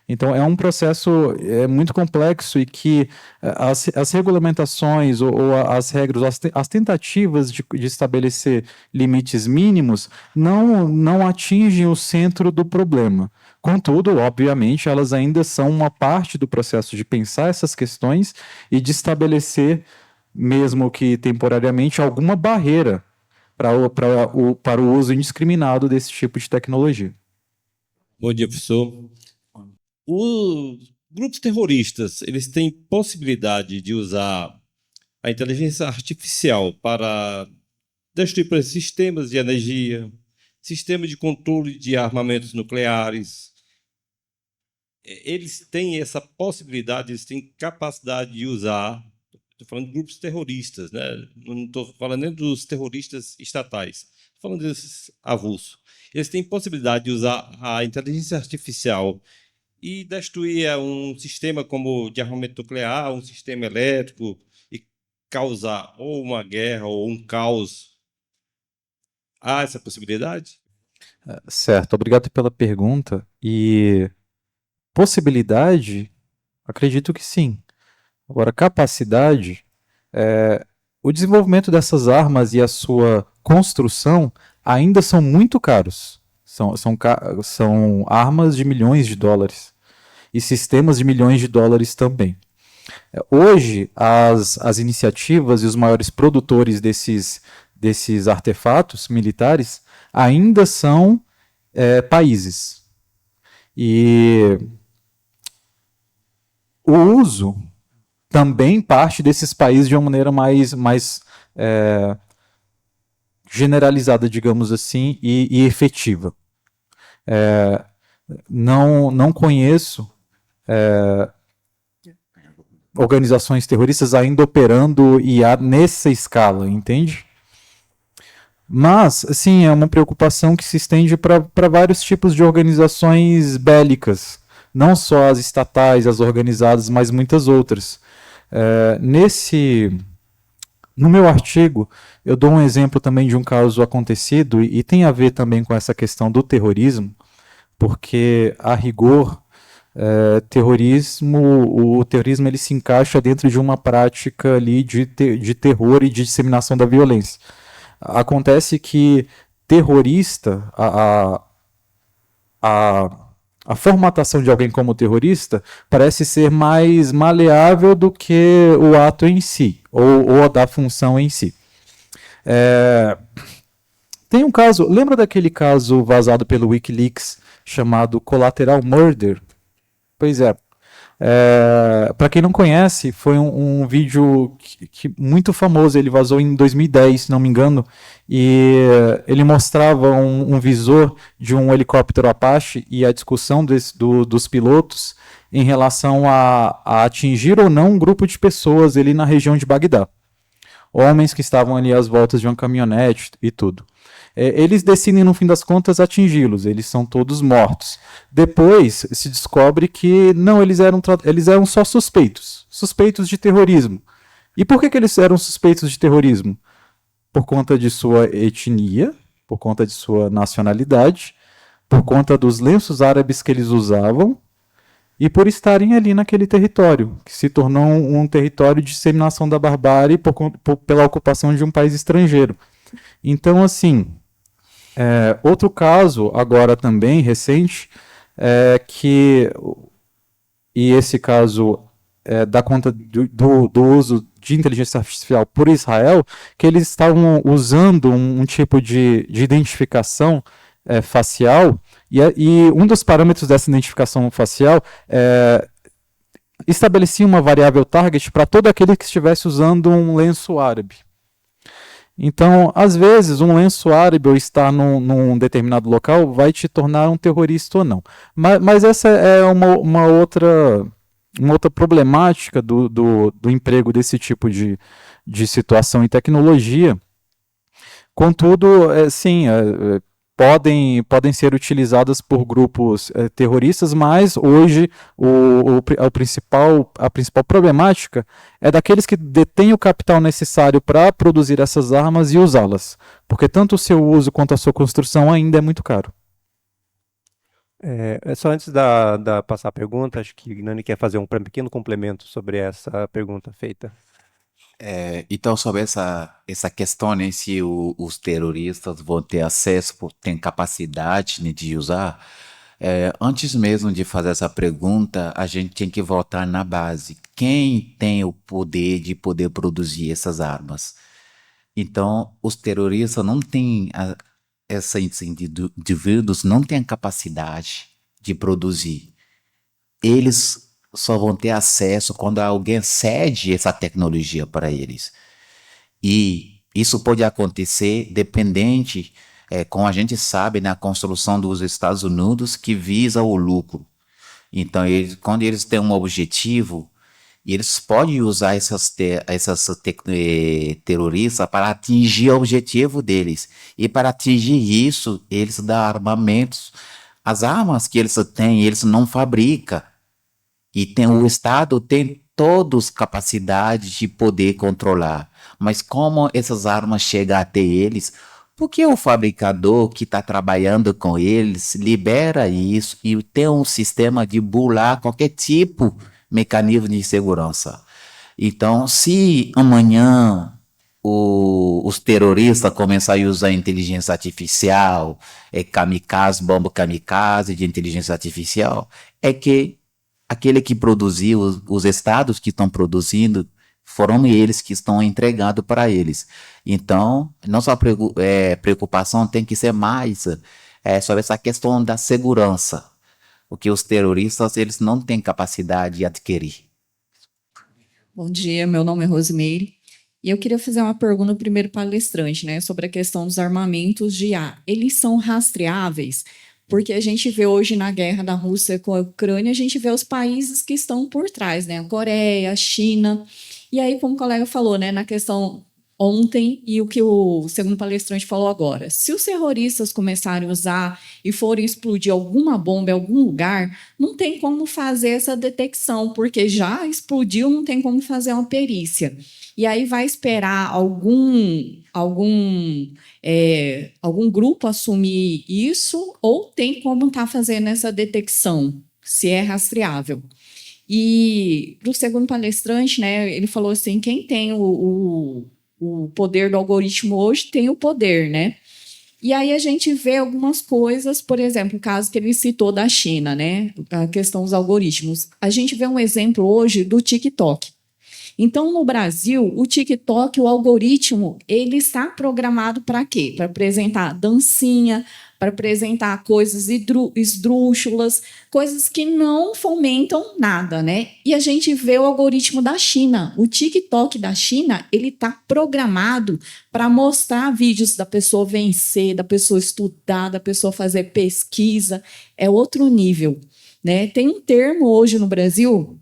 Então, é um processo muito complexo e que as regulamentações ou as regras, as tentativas de estabelecer limites mínimos não atingem o centro do problema. Contudo, obviamente, elas ainda são uma parte do processo de pensar essas questões e de estabelecer, mesmo que temporariamente, alguma barreira para o uso indiscriminado desse tipo de tecnologia. Bom dia, professor. Os grupos terroristas, eles têm possibilidade de usar a inteligência artificial para destruir, por exemplo, sistemas de energia, sistemas de controle de armamentos nucleares. Eles têm essa possibilidade, eles têm capacidade de usar, estou falando de grupos terroristas, né? Não estou falando nem dos terroristas estatais, estou falando desses avulsos. Eles têm possibilidade de usar a inteligência artificial e destruir um sistema como de armamento nuclear, um sistema elétrico, e causar ou uma guerra ou um caos. Há essa possibilidade? Certo, obrigado pela pergunta. E possibilidade, acredito que sim. Agora, capacidade, o desenvolvimento dessas armas e a sua construção ainda são muito caros. São armas de milhões de dólares e sistemas de milhões de dólares também. Hoje, as iniciativas e os maiores produtores desses artefatos militares ainda são países. E o uso também parte desses países de uma maneira mais generalizada, digamos assim, e efetiva. Não conheço organizações terroristas ainda operando IA nessa escala, entende? Mas, sim, é uma preocupação que se estende para vários tipos de organizações bélicas, não só as estatais, as organizadas, mas muitas outras. No meu artigo, eu dou um exemplo também de um caso acontecido e tem a ver também com essa questão do terrorismo, porque, a rigor, o terrorismo ele se encaixa dentro de uma prática ali de terror e de disseminação da violência. Acontece que terrorista, a formatação de alguém como terrorista parece ser mais maleável do que o ato em si, ou da função em si. Tem um caso, lembra daquele caso vazado pelo WikiLeaks chamado Collateral Murder? Pois é. Para quem não conhece, foi um vídeo muito famoso, ele vazou em 2010, se não me engano, e ele mostrava um visor de um helicóptero Apache e a discussão dos pilotos em relação a atingir ou não um grupo de pessoas ali na região de Bagdá. Homens que estavam ali às voltas de uma caminhonete e tudo. Eles decidem, no fim das contas, atingi-los. Eles são todos mortos. Depois se descobre que não, eles eram só suspeitos. Suspeitos de terrorismo. E por que eles eram suspeitos de terrorismo? Por conta de sua etnia, por conta de sua nacionalidade, por conta dos lenços árabes que eles usavam e por estarem ali naquele território, que se tornou um território de disseminação da barbárie pela ocupação de um país estrangeiro. Então, assim, outro caso, agora também recente, e esse caso dá conta do uso de inteligência artificial por Israel, que eles estavam usando um tipo de identificação facial, e um dos parâmetros dessa identificação facial estabelecia uma variável target para todo aquele que estivesse usando um lenço árabe. Então, às vezes, um lenço árabe ou estar num determinado local vai te tornar um terrorista ou não. Mas essa é uma outra problemática do emprego desse tipo de situação em tecnologia. Contudo, sim, podem ser utilizadas por grupos terroristas, mas hoje a principal problemática é daqueles que detêm o capital necessário para produzir essas armas e usá-las, porque tanto o seu uso quanto a sua construção ainda é muito caro. Só antes da passar a pergunta, acho que Nani quer fazer um pequeno complemento sobre essa pergunta feita. Então, sobre essa questão, né, se os terroristas vão ter acesso, têm capacidade, né, de usar, antes mesmo de fazer essa pergunta, a gente tem que voltar na base. Quem tem o poder de poder produzir essas armas? Então, os terroristas não têm, esses indivíduos não têm a capacidade de produzir. Eles só vão ter acesso quando alguém cede essa tecnologia para eles. E isso pode acontecer dependente, como a gente sabe, na construção dos Estados Unidos, que visa o lucro. Então, quando eles têm um objetivo, eles podem usar essas terroristas para atingir o objetivo deles. E para atingir isso, eles dão armamentos. As armas que eles têm, eles não fabricam. E o Estado tem todas capacidade de poder controlar. Mas como essas armas chegam até eles? Porque o fabricador que está trabalhando com eles libera isso e tem um sistema de burlar qualquer tipo de mecanismo de segurança. Então, se amanhã os terroristas começarem a usar inteligência artificial, bomba kamikaze de inteligência artificial, que aquele que produziu, os estados que estão produzindo, foram eles que estão entregando para eles. Então, nossa preocupação tem que ser mais sobre essa questão da segurança, porque os terroristas eles não têm capacidade de adquirir. Bom dia, meu nome é Rosimeire, e eu queria fazer uma pergunta ao primeiro palestrante, né, sobre a questão dos armamentos de IA. Eles são rastreáveis? Porque a gente vê hoje na guerra da Rússia com a Ucrânia, a gente vê os países que estão por trás, né? A Coreia, a China. E aí, como o colega falou, né, na questão ontem e o que o segundo palestrante falou agora, se os terroristas começarem a usar e forem explodir alguma bomba em algum lugar, não tem como fazer essa detecção, porque já explodiu, não tem como fazer uma perícia. E aí vai esperar algum grupo assumir isso, ou tem como estar fazendo essa detecção, se é rastreável. E para o segundo palestrante, né, ele falou assim, quem tem o poder do algoritmo hoje tem o poder, né? E aí a gente vê algumas coisas, por exemplo, o caso que ele citou da China, né, a questão dos algoritmos. A gente vê um exemplo hoje do TikTok. Então, no Brasil, o TikTok, o algoritmo, ele está programado para quê? Para apresentar dancinha, para apresentar coisas esdrúxulas, coisas que não fomentam nada, né? E a gente vê o algoritmo da China. O TikTok da China, ele está programado para mostrar vídeos da pessoa vencer, da pessoa estudar, da pessoa fazer pesquisa. É outro nível, né? Tem um termo hoje no Brasil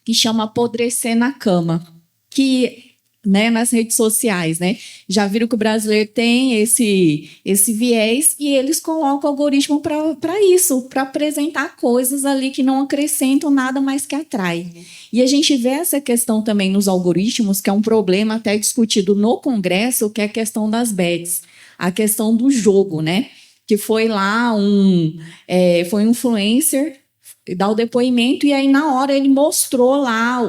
que chama apodrecer na cama, que, né, nas redes sociais, né? Já viram que o brasileiro tem esse viés e eles colocam o algoritmo para isso, para apresentar coisas ali que não acrescentam nada mais que atrai. E a gente vê essa questão também nos algoritmos, que é um problema até discutido no Congresso, que é a questão das bets, a questão do jogo, né? Que foi lá foi um influencer dar o depoimento, e aí na hora ele mostrou lá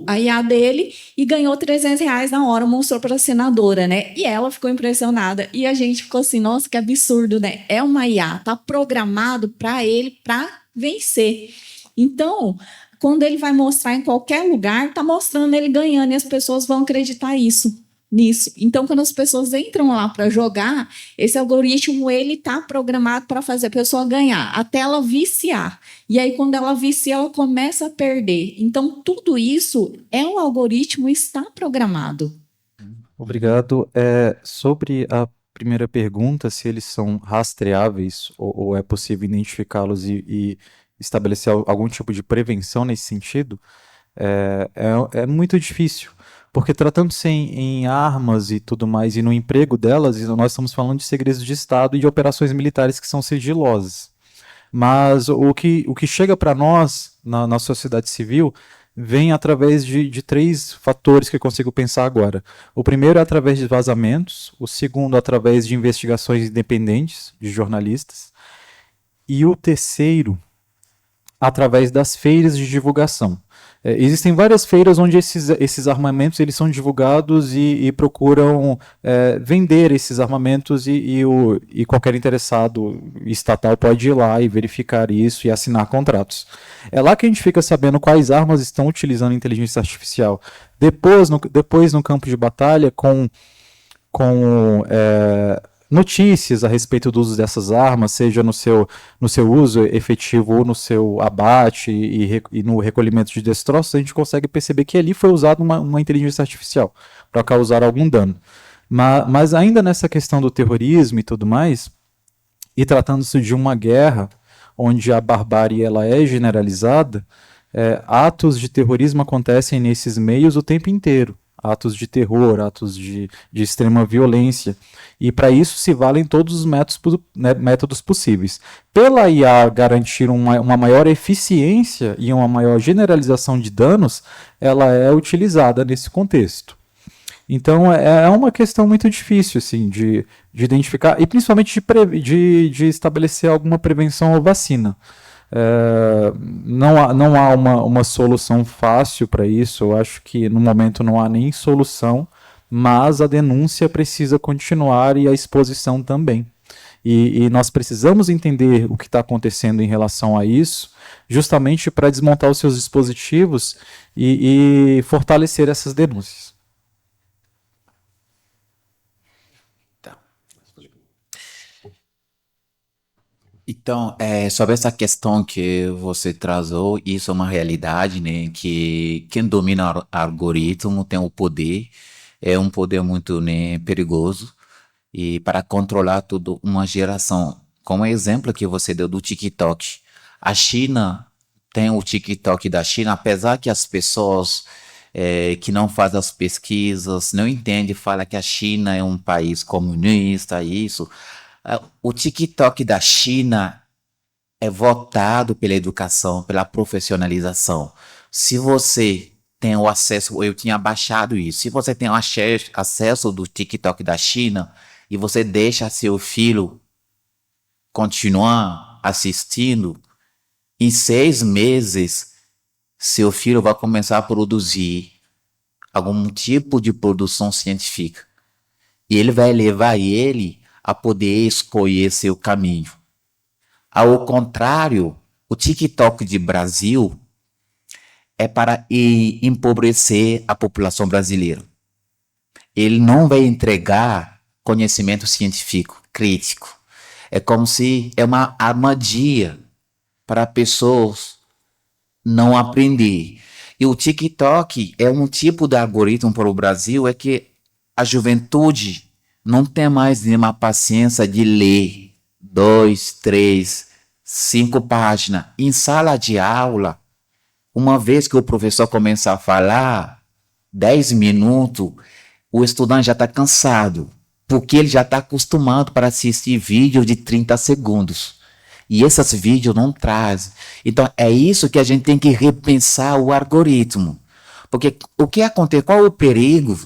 a IA dele e ganhou R$300 na hora, mostrou para a senadora, né? E ela ficou impressionada. E a gente ficou assim, nossa, que absurdo, né? É uma IA, tá programado para ele para vencer. Então, quando ele vai mostrar em qualquer lugar, tá mostrando ele ganhando e as pessoas vão acreditar nisso. Então, quando as pessoas entram lá para jogar, esse algoritmo ele tá programado para fazer a pessoa ganhar, até ela viciar. E aí, quando ela vicia, ela começa a perder. Então, tudo isso é um algoritmo, está programado. Obrigado. Sobre a primeira pergunta, se eles são rastreáveis ou é possível identificá-los e estabelecer algum tipo de prevenção nesse sentido, é muito difícil. Porque tratando-se em armas e tudo mais, e no emprego delas, nós estamos falando de segredos de Estado e de operações militares que são sigilosas. Mas o que chega para nós, na sociedade civil, vem através de 3 fatores que eu consigo pensar agora. O primeiro é através de vazamentos, o segundo através de investigações independentes de jornalistas, e o terceiro através das feiras de divulgação. Existem várias feiras onde esses armamentos eles são divulgados e procuram vender esses armamentos e qualquer interessado estatal pode ir lá e verificar isso e assinar contratos. É lá que a gente fica sabendo quais armas estão utilizando inteligência artificial. Depois no campo de batalha, com notícias a respeito do uso dessas armas, seja no seu uso efetivo ou no seu abate e no recolhimento de destroços, a gente consegue perceber que ali foi usada uma inteligência artificial para causar algum dano. Mas ainda nessa questão do terrorismo e tudo mais, e tratando-se de uma guerra onde a barbárie ela é generalizada, atos de terrorismo acontecem nesses meios o tempo inteiro. Atos de terror, atos de extrema violência. E para isso se valem todos os métodos possíveis. Pela IA garantir uma maior eficiência e uma maior generalização de danos, ela é utilizada nesse contexto. Então é uma questão muito difícil assim, de identificar, e principalmente de estabelecer alguma prevenção ou vacina. Não há uma solução fácil para isso. Eu acho que no momento não há nem solução, mas a denúncia precisa continuar e a exposição também. E nós precisamos entender o que está acontecendo em relação a isso, justamente para desmontar os seus dispositivos e fortalecer essas denúncias. Então, sobre essa questão que você trazou, isso é uma realidade, né? Que quem domina o algoritmo tem o poder, é um poder muito, né, perigoso, e para controlar tudo uma geração. Como exemplo que você deu do TikTok. A China tem o TikTok da China, apesar que as pessoas que não fazem as pesquisas, não entendem, falam que a China é um país comunista, isso. O TikTok da China é votado pela educação, pela profissionalização. Se você tem o acesso, eu tinha baixado isso, se você tem o acesso do TikTok da China e você deixa seu filho continuar assistindo, em 6 meses, seu filho vai começar a produzir algum tipo de produção científica. E ele vai levar ele a poder escolher seu caminho. Ao contrário, o TikTok de Brasil é para empobrecer a população brasileira. Ele não vai entregar conhecimento científico, crítico. É como se é uma armadilha para pessoas não aprender. E o TikTok é um tipo de algoritmo para o Brasil, é que a juventude não tem mais nenhuma paciência de ler 2, 3, 5 páginas. Em sala de aula, uma vez que o professor começa a falar, 10 minutos, o estudante já está cansado, porque ele já está acostumado para assistir vídeo de 30 segundos. E esses vídeos não trazem. Então, é isso que a gente tem que repensar o algoritmo. Porque o que acontece? Qual é o perigo?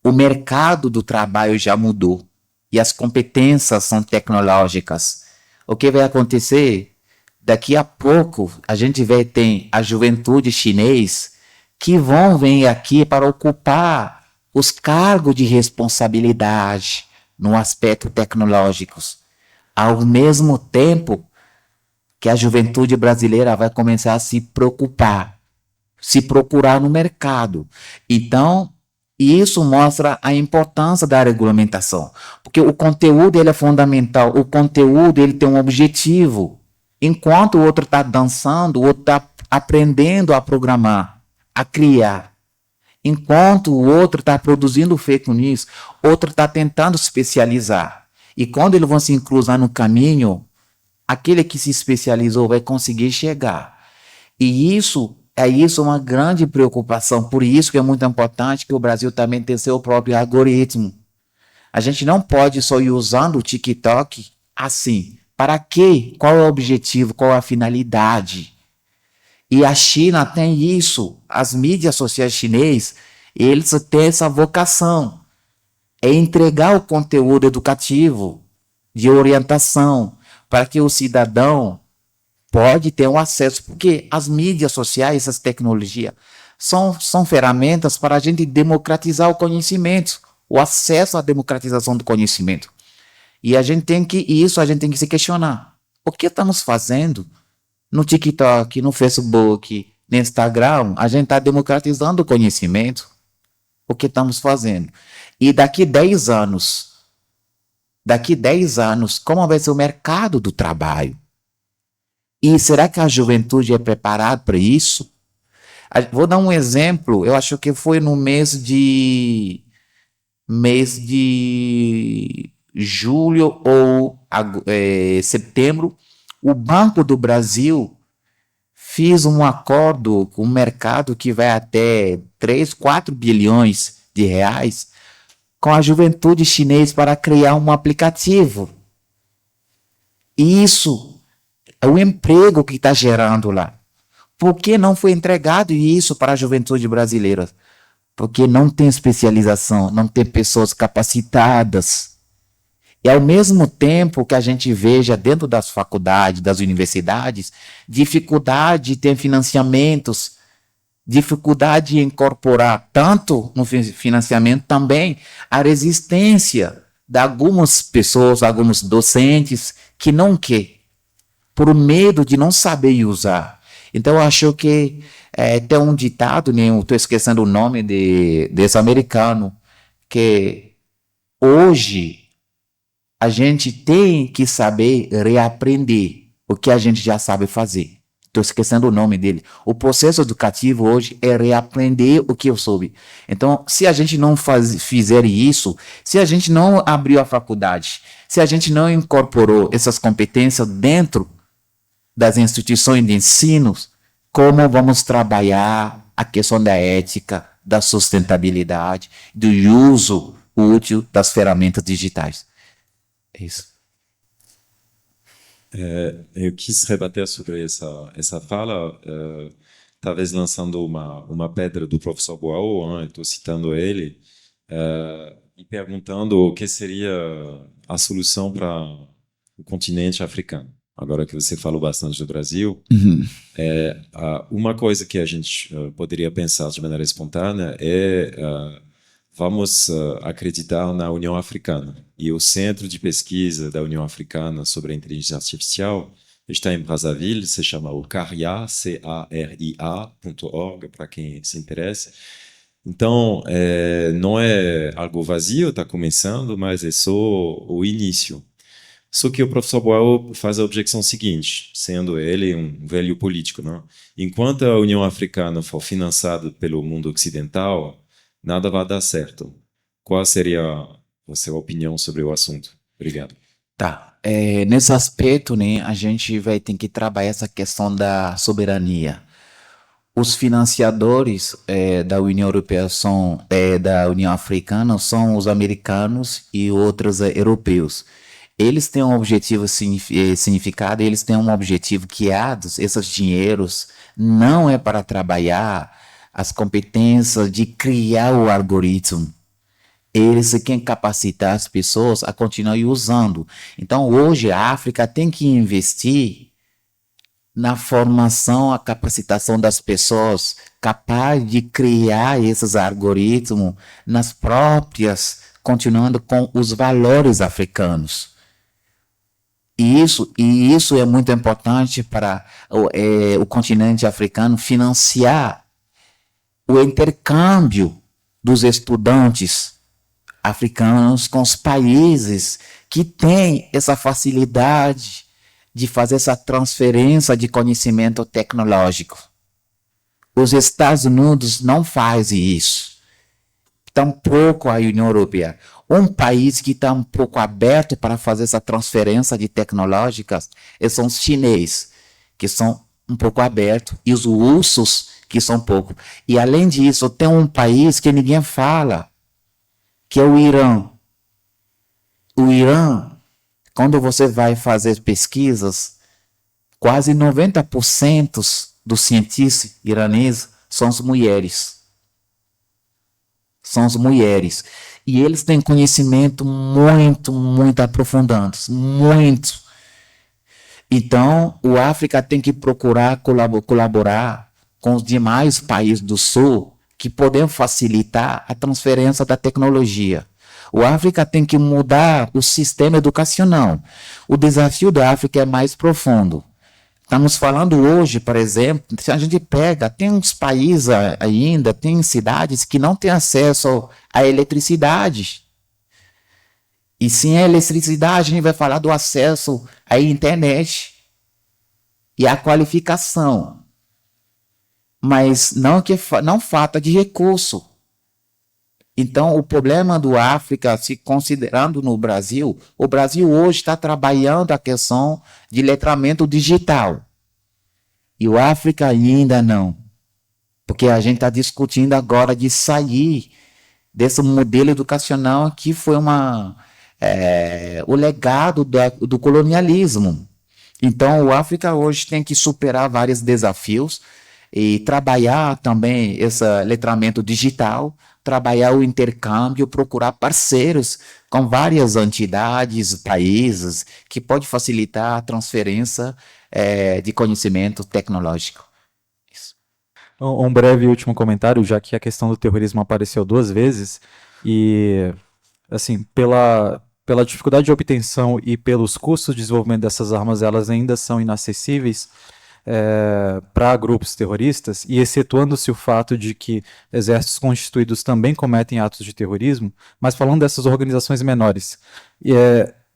O mercado do trabalho já mudou. E as competências são tecnológicas. O que vai acontecer? Daqui a pouco, a gente vai ter a juventude chinesa que vão vir aqui para ocupar os cargos de responsabilidade no aspecto tecnológico. Ao mesmo tempo que a juventude brasileira vai começar a se preocupar, se procurar no mercado. Então, isso mostra a importância da regulamentação, porque o conteúdo ele é fundamental, o conteúdo ele tem um objetivo. Enquanto o outro está dançando, o outro está aprendendo a programar, a criar. Enquanto o outro está produzindo fake news, outro está tentando se especializar. E quando eles vão se cruzar no caminho, aquele que se especializou vai conseguir chegar. E isso é uma grande preocupação. Por isso que é muito importante que o Brasil também tenha seu próprio algoritmo. A gente não pode só ir usando o TikTok assim. Para quê? Qual é o objetivo? Qual é a finalidade? E a China tem isso. As mídias sociais chinesas, eles têm essa vocação. É entregar o conteúdo educativo, de orientação, para que o cidadão pode ter um acesso. Porque as mídias sociais, essas tecnologias, são ferramentas para a gente democratizar o conhecimento, o acesso à democratização do conhecimento. E a gente tem que se questionar. O que estamos fazendo no TikTok, no Facebook, no Instagram? A gente está democratizando o conhecimento. O que estamos fazendo? E daqui 10 anos, como vai ser o mercado do trabalho? E será que a juventude é preparada para isso? Vou dar um exemplo, eu acho que foi no mês de julho ou setembro, o Banco do Brasil fez um acordo com o mercado que vai até 3, 4 bilhões de reais com a juventude chinesa para criar um aplicativo. Isso é o emprego que está gerando lá. Por que não foi entregado isso para a juventude brasileira? Porque não tem especialização, não tem pessoas capacitadas. E ao mesmo tempo que a gente veja dentro das faculdades, das universidades, dificuldade de ter financiamentos, dificuldade de incorporar tanto no financiamento também a resistência de algumas pessoas, alguns docentes que não querem, por medo de não saber usar. Então eu acho que tem um ditado, né, eu estou esquecendo o nome desse americano, que hoje a gente tem que saber reaprender o que a gente já sabe fazer. Estou esquecendo o nome dele. O processo educativo hoje é reaprender o que eu soube. Então, se a gente não fizer isso, se a gente não abriu a faculdade, se a gente não incorporou essas competências dentro das instituições de ensino, como vamos trabalhar a questão da ética, da sustentabilidade, do uso útil das ferramentas digitais? É isso. Eu quis rebater sobre essa fala, talvez lançando uma pedra do professor Boal, estou citando ele, e perguntando o que seria a solução para o continente africano. Agora que você falou bastante do Brasil, uma coisa que a gente poderia pensar de maneira espontânea é vamos acreditar na União Africana. E o Centro de Pesquisa da União Africana sobre a Inteligência Artificial está em Brazzaville, se chama o CARIA, caria.org, para quem se interessa. Então, não é algo vazio, está começando, mas é só o início. Só que o professor Boal faz a objeção seguinte, sendo ele um velho político, não? Enquanto a União Africana for financiada pelo mundo ocidental, nada vai dar certo. Qual seria a sua opinião sobre o assunto? Obrigado. Tá. Nesse aspecto, né, a gente vai ter que trabalhar essa questão da soberania. Os financiadores da União Europeia da União Africana são os americanos e outros europeus. Eles têm um objetivo significado, eles têm um objetivo que esses dinheiros não é para trabalhar as competências de criar o algoritmo. Eles querem capacitar as pessoas a continuar usando. Então, hoje, a África tem que investir na formação, a capacitação das pessoas capazes de criar esses algoritmos nas próprias, continuando com os valores africanos. E isso é muito importante para o continente africano financiar o intercâmbio dos estudantes africanos com os países que têm essa facilidade de fazer essa transferência de conhecimento tecnológico. Os Estados Unidos não fazem isso. Tampouco a União Europeia. Um país que está um pouco aberto para fazer essa transferência de tecnológicas são os chineses, que são um pouco abertos, e os russos, que são pouco. E, além disso, tem um país que ninguém fala, que é o Irã. O Irã, quando você vai fazer pesquisas, quase 90% dos cientistas iraneses são as mulheres. São as mulheres. E eles têm conhecimento muito, muito aprofundado. Muito. Então, o África tem que procurar colaborar com os demais países do Sul que podem facilitar a transferência da tecnologia. O África tem que mudar o sistema educacional. O desafio da África é mais profundo. Estamos falando hoje, por exemplo, se a gente pega, tem uns países ainda, tem cidades que não têm acesso à eletricidade. E sem a eletricidade, a gente vai falar do acesso à internet e à qualificação. Mas não falta de recurso. Então, o problema do África, se considerando no Brasil, o Brasil hoje está trabalhando a questão de letramento digital. E o África ainda não. Porque a gente está discutindo agora de sair desse modelo educacional que foi o legado do colonialismo. Então, o África hoje tem que superar vários desafios e trabalhar também esse letramento digital, trabalhar o intercâmbio, procurar parceiros com várias entidades, países, que pode facilitar a transferência de conhecimento tecnológico. Isso. Um breve último comentário, já que a questão do terrorismo apareceu 2 vezes, e assim, pela dificuldade de obtenção e pelos custos de desenvolvimento dessas armas, elas ainda são inacessíveis para grupos terroristas, e excetuando-se o fato de que exércitos constituídos também cometem atos de terrorismo, mas falando dessas organizações menores,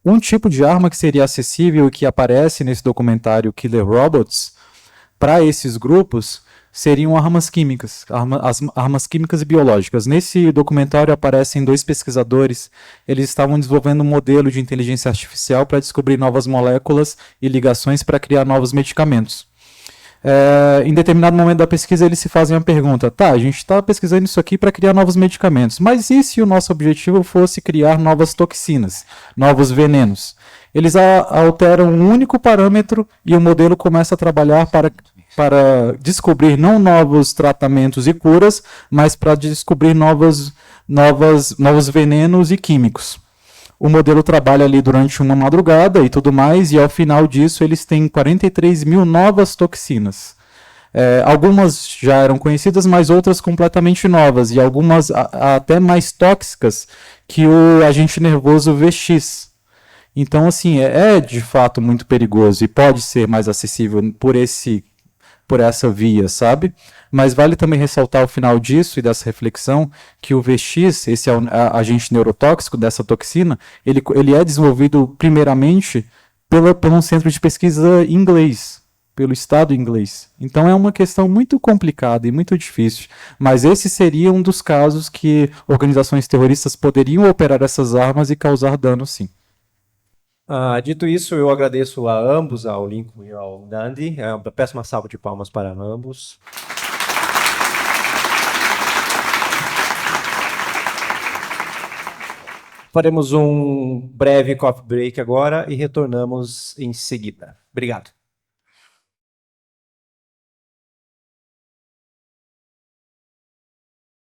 um tipo de arma que seria acessível e que aparece nesse documentário Killer Robots, para esses grupos, seriam armas químicas, armas químicas e biológicas. Nesse documentário aparecem 2 pesquisadores, eles estavam desenvolvendo um modelo de inteligência artificial para descobrir novas moléculas e ligações para criar novos medicamentos. Em determinado momento da pesquisa eles se fazem a pergunta, a gente está pesquisando isso aqui para criar novos medicamentos, mas e se o nosso objetivo fosse criar novas toxinas, novos venenos? Eles alteram um único parâmetro e o modelo começa a trabalhar para descobrir não novos tratamentos e curas, mas para descobrir novos venenos e químicos. O modelo trabalha ali durante uma madrugada e tudo mais, e ao final disso eles têm 43 mil novas toxinas. Algumas já eram conhecidas, mas outras completamente novas, e algumas até mais tóxicas que o agente nervoso VX. Então, assim, é de fato muito perigoso e pode ser mais acessível por essa via, sabe? Mas vale também ressaltar ao final disso e dessa reflexão que o VX, esse agente neurotóxico dessa toxina, ele é desenvolvido primeiramente por um centro de pesquisa inglês, pelo Estado inglês. Então é uma questão muito complicada e muito difícil. Mas esse seria um dos casos que organizações terroristas poderiam operar essas armas e causar dano, sim. Dito isso, eu agradeço a ambos, ao Lincoln e ao Nandi. Peço uma salva de palmas para ambos. Faremos um breve coffee break agora e retornamos em seguida. Obrigado.